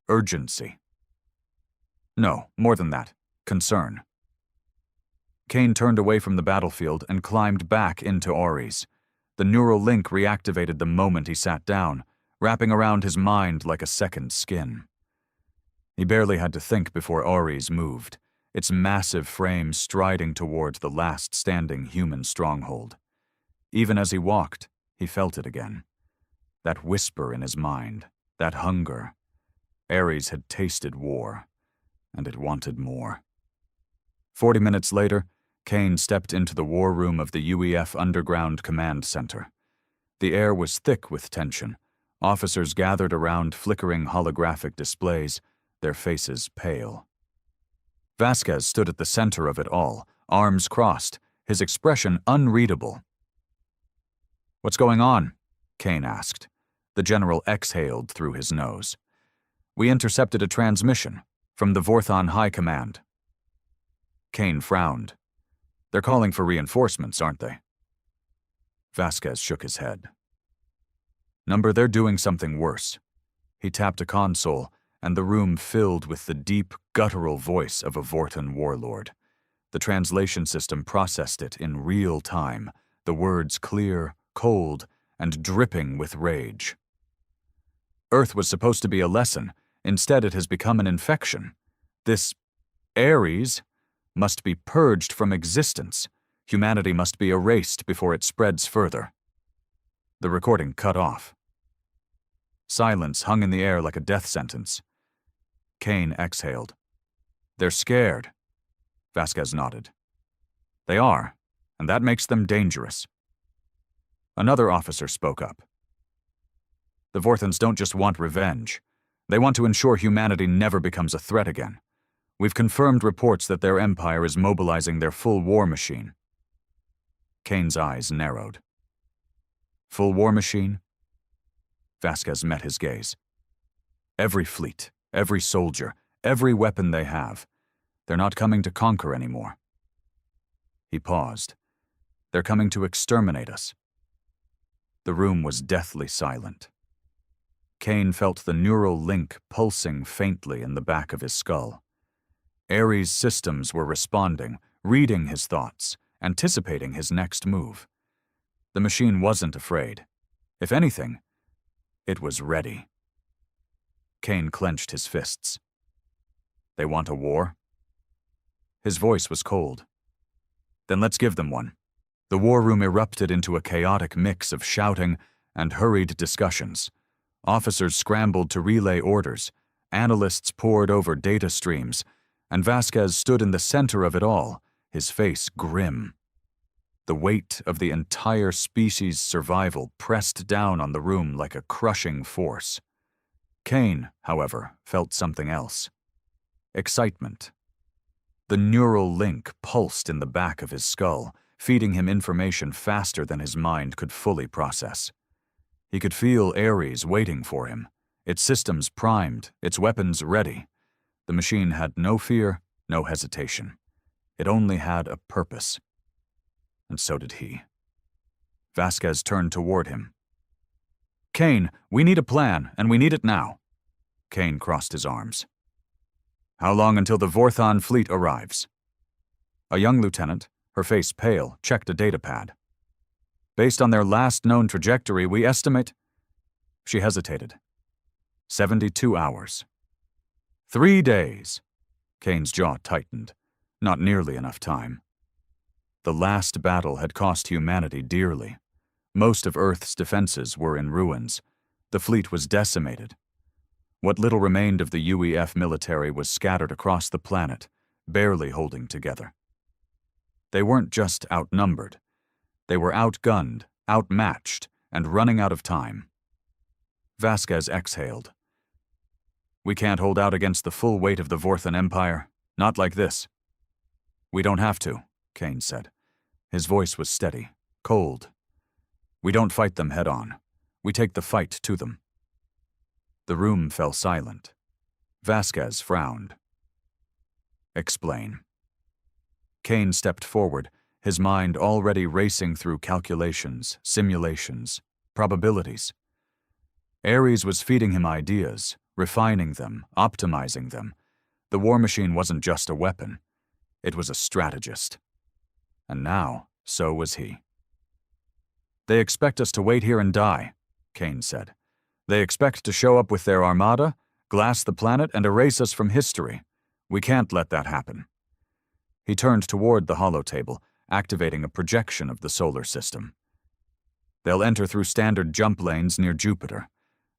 Urgency. No, more than that. Concern. Kane turned away from the battlefield and climbed back into Ares. The neural link reactivated the moment he sat down, wrapping around his mind like a second skin. He barely had to think before Ares moved, its massive frame striding toward the last standing human stronghold. Even as he walked, he felt it again. That whisper in his mind, that hunger. Ares had tasted war, and it wanted more. 40 minutes later, Kane stepped into the war room of the UEF Underground Command Center. The air was thick with tension. Officers gathered around flickering holographic displays, their faces pale. Vasquez stood at the center of it all, arms crossed, his expression unreadable. "What's going on?" Kane asked. The general exhaled through his nose. "We intercepted a transmission from the Vorthon High Command." Kane frowned. "They're calling for reinforcements, aren't they?" Vasquez shook his head. "Number, they're doing something worse." He tapped a console, and the room filled with the deep, guttural voice of a Vorthon warlord. The translation system processed it in real time, the words clear, cold, and dripping with rage. Earth was supposed to be a lesson. Instead, it has become an infection. This Ares must be purged from existence. Humanity must be erased before it spreads further. The recording cut off. Silence hung in the air like a death sentence. Kane exhaled. "They're scared." Vasquez nodded. "They are, and that makes them dangerous." Another officer spoke up. "The Vorthans don't just want revenge. They want to ensure humanity never becomes a threat again. We've confirmed reports that their empire is mobilizing their full war machine." Kane's eyes narrowed. "Full war machine?" Vasquez met his gaze. Every fleet, every soldier, every weapon they have. They're not coming to conquer anymore. He paused. They're coming to exterminate us. The room was deathly silent. Kane felt the neural link pulsing faintly in the back of his skull. Ares' systems were responding, reading his thoughts, anticipating his next move. The machine wasn't afraid. If anything, it was ready. Kane clenched his fists. They want a war? His voice was cold. Then let's give them one. The war room erupted into a chaotic mix of shouting and hurried discussions. Officers scrambled to relay orders, analysts pored over data streams, and Vasquez stood in the center of it all, his face grim. The weight of the entire species' survival pressed down on the room like a crushing force. Kane, however, felt something else. Excitement. The neural link pulsed in the back of his skull, feeding him information faster than his mind could fully process. He could feel Ares waiting for him, its systems primed, its weapons ready. The machine had no fear, no hesitation. It only had a purpose. And so did he. Vasquez turned toward him. Kane, we need a plan, and we need it now. Kane crossed his arms. How long until the Vorthon fleet arrives? A young lieutenant, her face pale, checked a data pad. Based on their last known trajectory, we estimate... She hesitated. 72 hours. 3 days. Kane's jaw tightened. Not nearly enough time. The last battle had cost humanity dearly. Most of Earth's defenses were in ruins. The fleet was decimated. What little remained of the UEF military was scattered across the planet, barely holding together. They weren't just outnumbered. They were outgunned, outmatched, and running out of time. Vasquez exhaled. We can't hold out against the full weight of the Vorthon Empire. Not like this. We don't have to, Kane said. His voice was steady, cold. We don't fight them head on. We take the fight to them. The room fell silent. Vasquez frowned. Explain. Kane stepped forward, his mind already racing through calculations, simulations, probabilities. Ares was feeding him ideas, refining them, optimizing them. The war machine wasn't just a weapon. It was a strategist. And now, so was he. They expect us to wait here and die, Kane said. They expect to show up with their armada, glass the planet, and erase us from history. We can't let that happen. He turned toward the holotable, activating a projection of the solar system. They'll enter through standard jump lanes near Jupiter.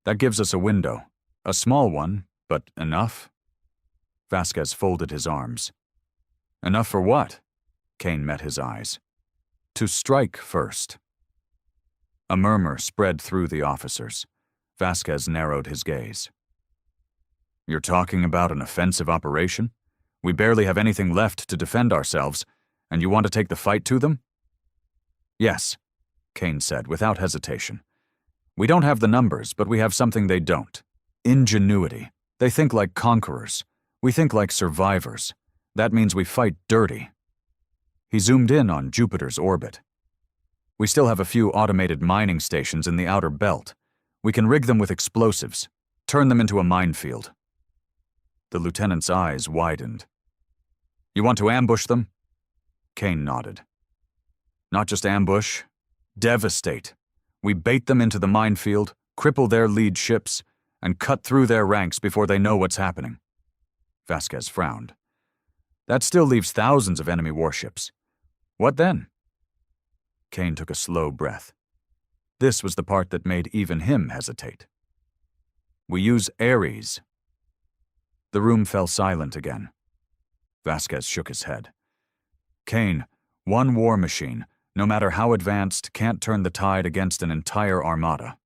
That gives us a window. A small one, but enough? Vasquez folded his arms. Enough for what? Kane met his eyes. To strike first. A murmur spread through the officers. Vasquez narrowed his gaze. You're talking about an offensive operation? We barely have anything left to defend ourselves, and you want to take the fight to them? Yes, Kane said without hesitation. We don't have the numbers, but we have something they don't. Ingenuity. They think like conquerors. We think like survivors. That means we fight dirty. He zoomed in on Jupiter's orbit. We still have a few automated mining stations in the outer belt. We can rig them with explosives, turn them into a minefield. The lieutenant's eyes widened. You want to ambush them? Kane nodded. Not just ambush, devastate. We bait them into the minefield, cripple their lead ships, and cut through their ranks before they know what's happening. Vasquez frowned. That still leaves thousands of enemy warships. What then? Kane took a slow breath. This was the part that made even him hesitate. We use Ares. The room fell silent again. Vasquez shook his head. Kane, one war machine, no matter how advanced, can't turn the tide against an entire armada.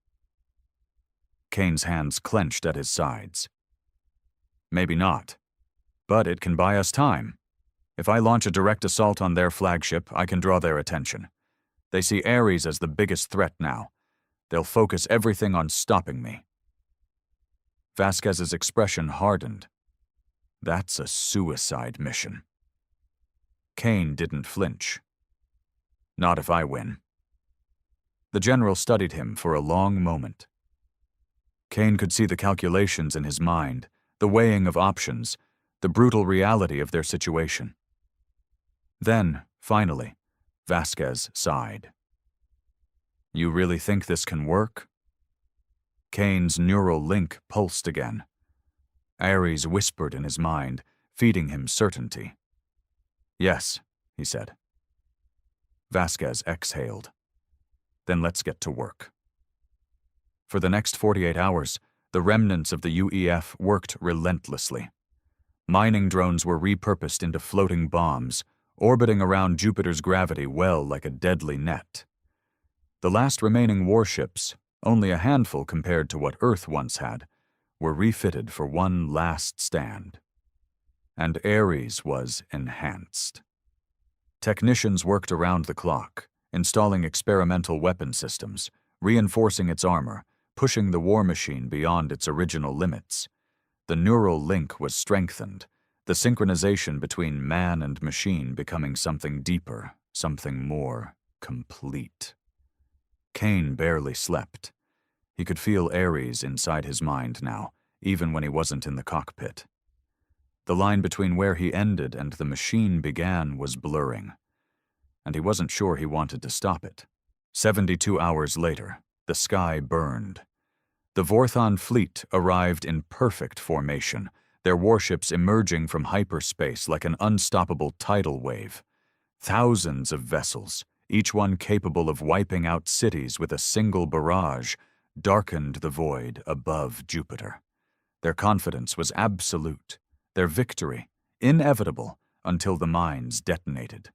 Kane's hands clenched at his sides. Maybe not. But it can buy us time. If I launch a direct assault on their flagship, I can draw their attention. They see Ares as the biggest threat now. They'll focus everything on stopping me. Vasquez's expression hardened. That's a suicide mission. Kane didn't flinch. Not if I win. The general studied him for a long moment. Kane could see the calculations in his mind, the weighing of options, the brutal reality of their situation. Then, finally, Vasquez sighed. You really think this can work? Kane's neural link pulsed again. Ares whispered in his mind, feeding him certainty. Yes, he said. Vasquez exhaled. Then let's get to work. For the next 48 hours, the remnants of the UEF worked relentlessly. Mining drones were repurposed into floating bombs, orbiting around Jupiter's gravity well like a deadly net. The last remaining warships, only a handful compared to what Earth once had, were refitted for one last stand. And Ares was enhanced. Technicians worked around the clock, installing experimental weapon systems, reinforcing its armor, pushing the war machine beyond its original limits. The neural link was strengthened, the synchronization between man and machine becoming something deeper, something more complete. Kane barely slept. He could feel Ares inside his mind now, even when he wasn't in the cockpit. The line between where he ended and the machine began was blurring, and he wasn't sure he wanted to stop it. 72 hours later, the sky burned. The Vorthon fleet arrived in perfect formation, their warships emerging from hyperspace like an unstoppable tidal wave. Thousands of vessels, each one capable of wiping out cities with a single barrage, darkened the void above Jupiter. Their confidence was absolute, their victory inevitable until the mines detonated.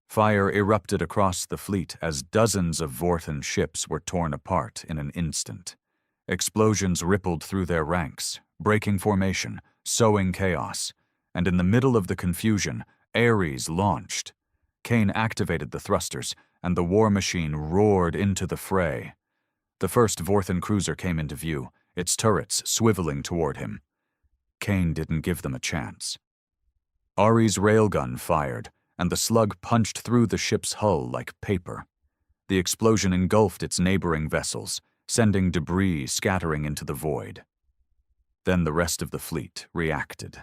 Fire erupted across the fleet as dozens of Vorthon ships were torn apart in an instant. Explosions rippled through their ranks, breaking formation, sowing chaos, and in the middle of the confusion, Ares launched. Kane activated the thrusters, and the war machine roared into the fray. The first Vorthon cruiser came into view, its turrets swiveling toward him. Kane didn't give them a chance. Ari's railgun fired, and the slug punched through the ship's hull like paper. The explosion engulfed its neighboring vessels, sending debris scattering into the void. Then the rest of the fleet reacted.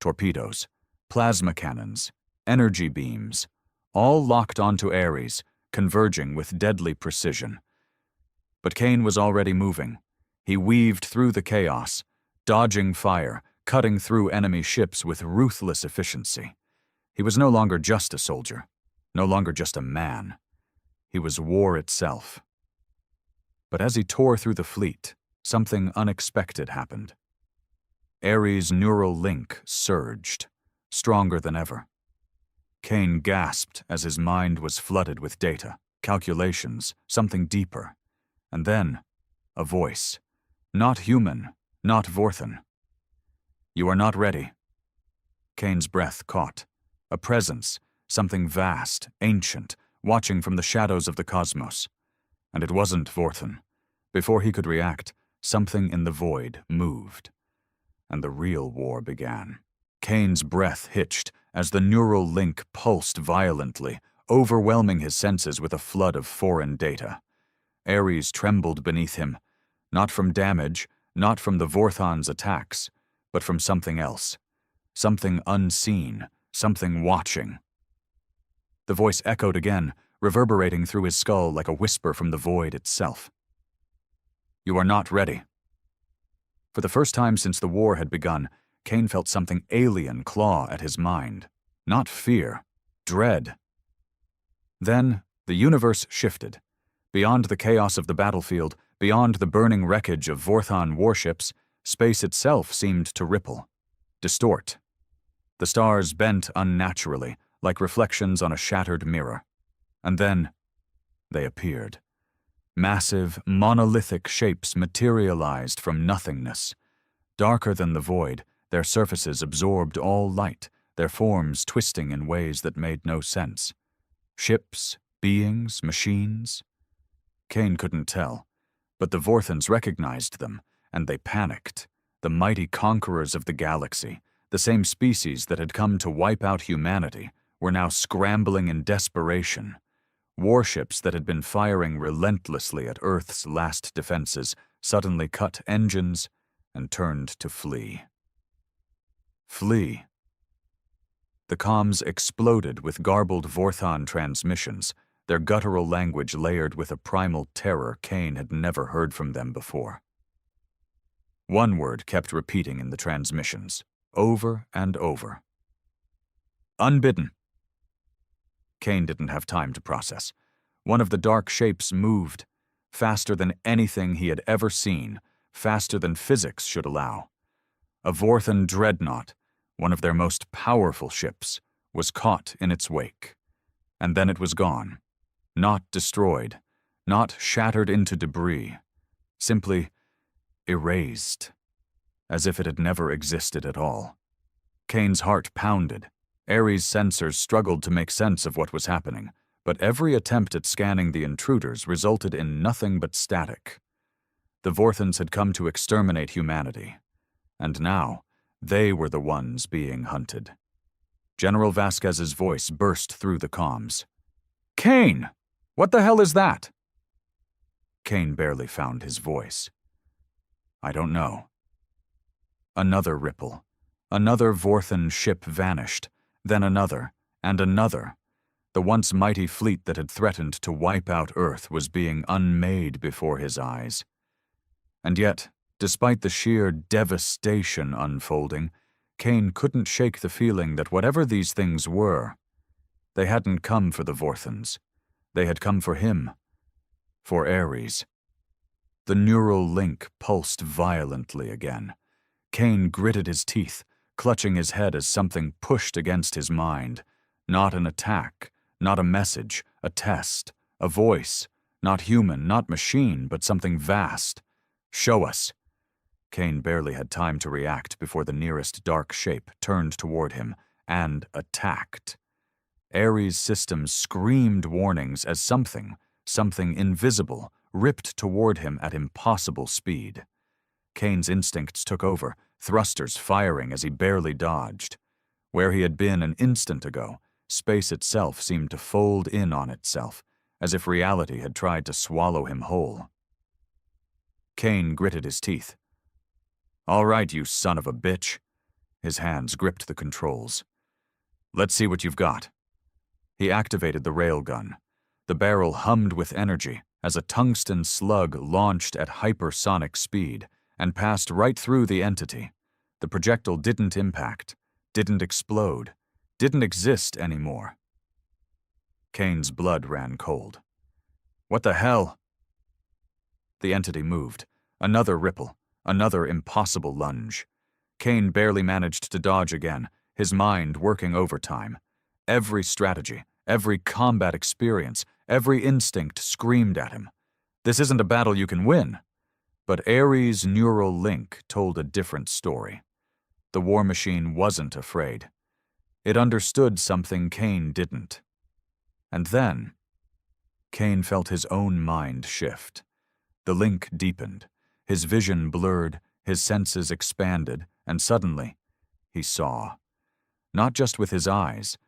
Torpedoes, plasma cannons, energy beams, all locked onto Ares, converging with deadly precision. But Kane was already moving. He weaved through the chaos, dodging fire, cutting through enemy ships with ruthless efficiency. He was no longer just a soldier, no longer just a man. He was war itself. But as he tore through the fleet, something unexpected happened. Ares' neural link surged, stronger than ever. Kane gasped as his mind was flooded with data, calculations, something deeper. And then, a voice. Not human, not Vorthon. You are not ready. Kane's breath caught. A presence, something vast, ancient, watching from the shadows of the cosmos. And it wasn't Vorthon. Before he could react, something in the void moved. And the real war began. Kane's breath hitched as the neural link pulsed violently, overwhelming his senses with a flood of foreign data. Ares trembled beneath him, not from damage, not from the Vorthon's attacks, but from something else. Something unseen, something watching. The voice echoed again, reverberating through his skull like a whisper from the void itself. You are not ready. For the first time since the war had begun, Kane felt something alien claw at his mind. Not fear, dread. Then, the universe shifted. Beyond the chaos of the battlefield, beyond the burning wreckage of Vorthon warships, space itself seemed to ripple, distort. The stars bent unnaturally, like reflections on a shattered mirror. And then, they appeared. Massive, monolithic shapes materialized from nothingness. Darker than the void, their surfaces absorbed all light, their forms twisting in ways that made no sense. Ships, beings, machines? Kane couldn't tell, but the Vorthons recognized them, And they panicked. The mighty conquerors of the galaxy, the same species that had come to wipe out humanity, were now scrambling in desperation. Warships that had been firing relentlessly at Earth's last defenses suddenly cut engines and turned to flee. Flee. The comms exploded with garbled Vorthon transmissions, their guttural language layered with a primal terror Kane had never heard from them before. One word kept repeating in the transmissions, over and over. Unbidden. Kane didn't have time to process. One of the dark shapes moved, faster than anything he had ever seen, faster than physics should allow. A Vorthon dreadnought, one of their most powerful ships, was caught in its wake. And then it was gone. Not destroyed, not shattered into debris, simply erased, as if it had never existed at all. Kane's heart pounded. Ares' sensors struggled to make sense of what was happening, but every attempt at scanning the intruders resulted in nothing but static. The Vorthons had come to exterminate humanity, and now they were the ones being hunted. General Vasquez's voice burst through the comms. "Kane! What the hell is that?" Kane barely found his voice. "I don't know." Another ripple. Another Vorthon ship vanished, then another, and another. The once mighty fleet that had threatened to wipe out Earth was being unmade before his eyes. And yet, despite the sheer devastation unfolding, Kane couldn't shake the feeling that whatever these things were, they hadn't come for the Vorthons. They had come for him. For Ares. The neural link pulsed violently again. Kane gritted his teeth, clutching his head as something pushed against his mind. Not an attack, not a message, a test, a voice. Not human, not machine, but something vast. "Show us." Kane barely had time to react before the nearest dark shape turned toward him and attacked. Ares' systems screamed warnings as something invisible, ripped toward him at impossible speed. Kane's instincts took over, thrusters firing as he barely dodged. Where he had been an instant ago, space itself seemed to fold in on itself, as if reality had tried to swallow him whole. Kane gritted his teeth. "All right, you son of a bitch." His hands gripped the controls. "Let's see what you've got." He activated the railgun. The barrel hummed with energy as a tungsten slug launched at hypersonic speed and passed right through the entity. The projectile didn't impact, didn't explode, didn't exist anymore. Kane's blood ran cold. "What the hell?" The entity moved. Another ripple, another impossible lunge. Kane barely managed to dodge again, his mind working overtime. Every strategy, every combat experience, every instinct screamed at him. This isn't a battle you can win. But Ares' neural link told a different story. The war machine wasn't afraid. It understood something Kane didn't. And then, Kane felt his own mind shift. The link deepened. His vision blurred, his senses expanded, and suddenly, he saw. Not just with his eyes,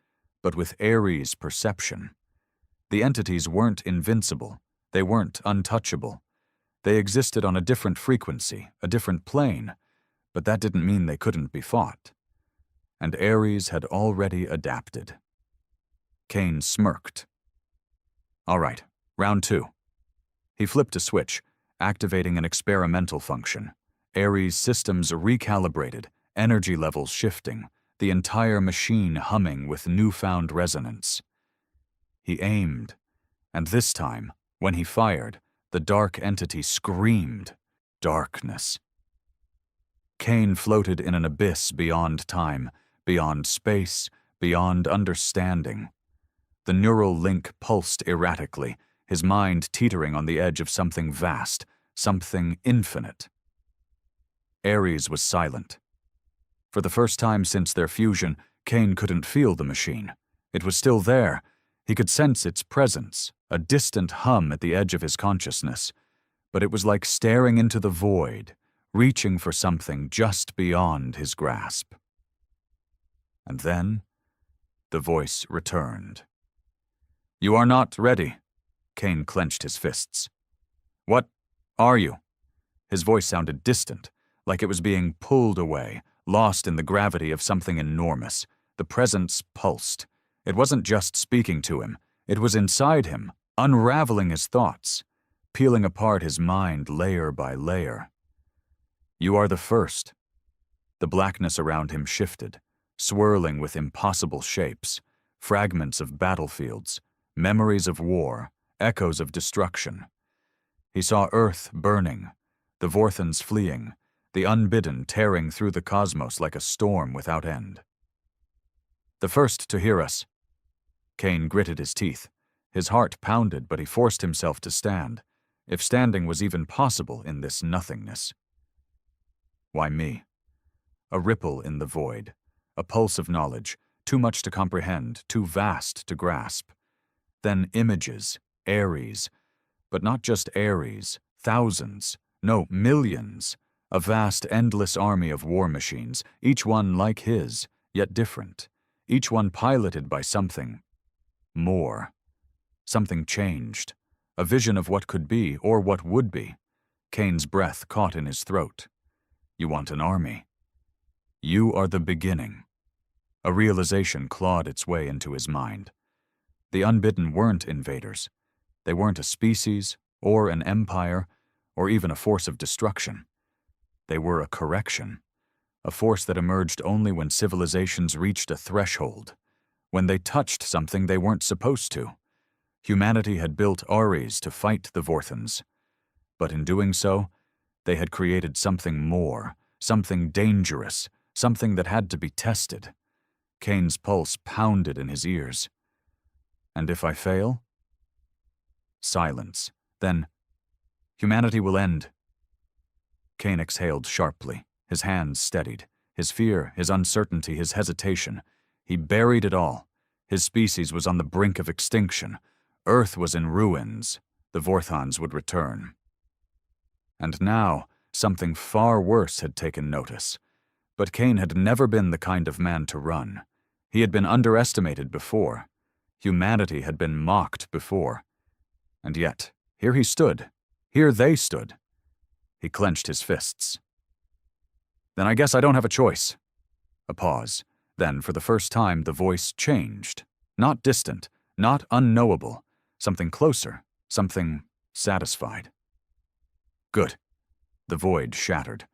but with Ares' perception. The entities weren't invincible. They weren't untouchable. They existed on a different frequency, a different plane, but that didn't mean they couldn't be fought. And Ares had already adapted. Kane smirked. "All right, round 2. He flipped a switch, activating an experimental function. Ares' systems recalibrated, energy levels shifting, the entire machine humming with newfound resonance. He aimed, and this time, when he fired, the dark entity screamed. Darkness. Kane floated in an abyss beyond time, beyond space, beyond understanding. The neural link pulsed erratically, his mind teetering on the edge of something vast, something infinite. Ares was silent. For the first time since their fusion, Kane couldn't feel the machine. It was still there. He could sense its presence, a distant hum at the edge of his consciousness. But it was like staring into the void, reaching for something just beyond his grasp. And then the voice returned. "You are not ready." Kane clenched his fists. "What are you?" His voice sounded distant, like it was being pulled away, lost in the gravity of something enormous. The presence pulsed. It wasn't just speaking to him. It was inside him, unraveling his thoughts, peeling apart his mind layer by layer. "You are the first." The blackness around him shifted, swirling with impossible shapes, fragments of battlefields, memories of war, echoes of destruction. He saw Earth burning, the Vorthans fleeing, the unbidden tearing through the cosmos like a storm without end. "The first to hear us." Kane gritted his teeth. His heart pounded, but he forced himself to stand, if standing was even possible in this nothingness. "Why me?" A ripple in the void, a pulse of knowledge, too much to comprehend, too vast to grasp. Then images, Ares, but not just Ares, thousands, no, millions, a vast, endless army of war machines, each one like his, yet different, each one piloted by something more. Something changed, a vision of what could be or what would be. Kane's breath caught in his throat. "You want an army? You are the beginning." A realization clawed its way into his mind. The unbidden weren't invaders. They weren't a species, or an empire, or even a force of destruction. They were a correction, a force that emerged only when civilizations reached a threshold, when they touched something they weren't supposed to. Humanity had built Ares to fight the Vorthans, but in doing so, they had created something more, something dangerous, something that had to be tested. Kane's pulse pounded in his ears. "And if I fail?" Silence. Then, "Humanity will end." Kane exhaled sharply, his hands steadied, his fear, his uncertainty, his hesitation. He buried it all. His species was on the brink of extinction. Earth was in ruins. The Vorthans would return. And now, something far worse had taken notice. But Kane had never been the kind of man to run. He had been underestimated before. Humanity had been mocked before. And yet, here he stood. Here they stood. He clenched his fists. "Then I guess I don't have a choice." A pause. Then, for the first time, the voice changed. Not distant, not unknowable. Something closer, something satisfied. "Good." The void shattered.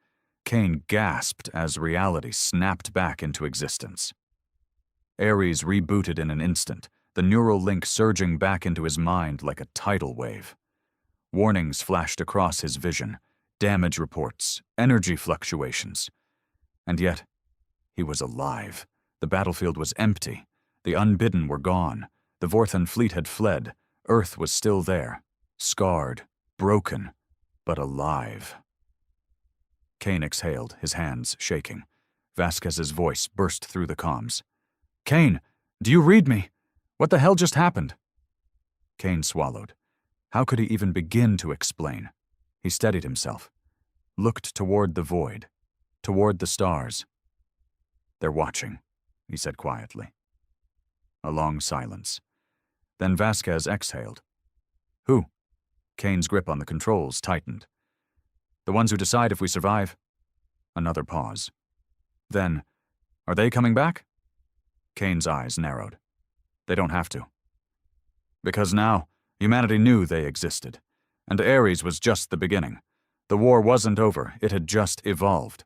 Kane gasped as reality snapped back into existence. Ares rebooted in an instant, the neural link surging back into his mind like a tidal wave. Warnings flashed across his vision, damage reports, energy fluctuations. And yet, he was alive. The battlefield was empty. The unbidden were gone. The Vorthan fleet had fled. Earth was still there, scarred, broken, but alive. Kane exhaled, his hands shaking. Vasquez's voice burst through the comms. "Kane, do you read me? What the hell just happened?" Kane swallowed. How could he even begin to explain? He steadied himself, looked toward the void, toward the stars. "They're watching," he said quietly. A long silence. Then Vasquez exhaled. "Who?" Kane's grip on the controls tightened. "The ones who decide if we survive." Another pause. Then, "Are they coming back?" Kane's eyes narrowed. "They don't have to." Because now, humanity knew they existed. And Ares was just the beginning. The war wasn't over, it had just evolved.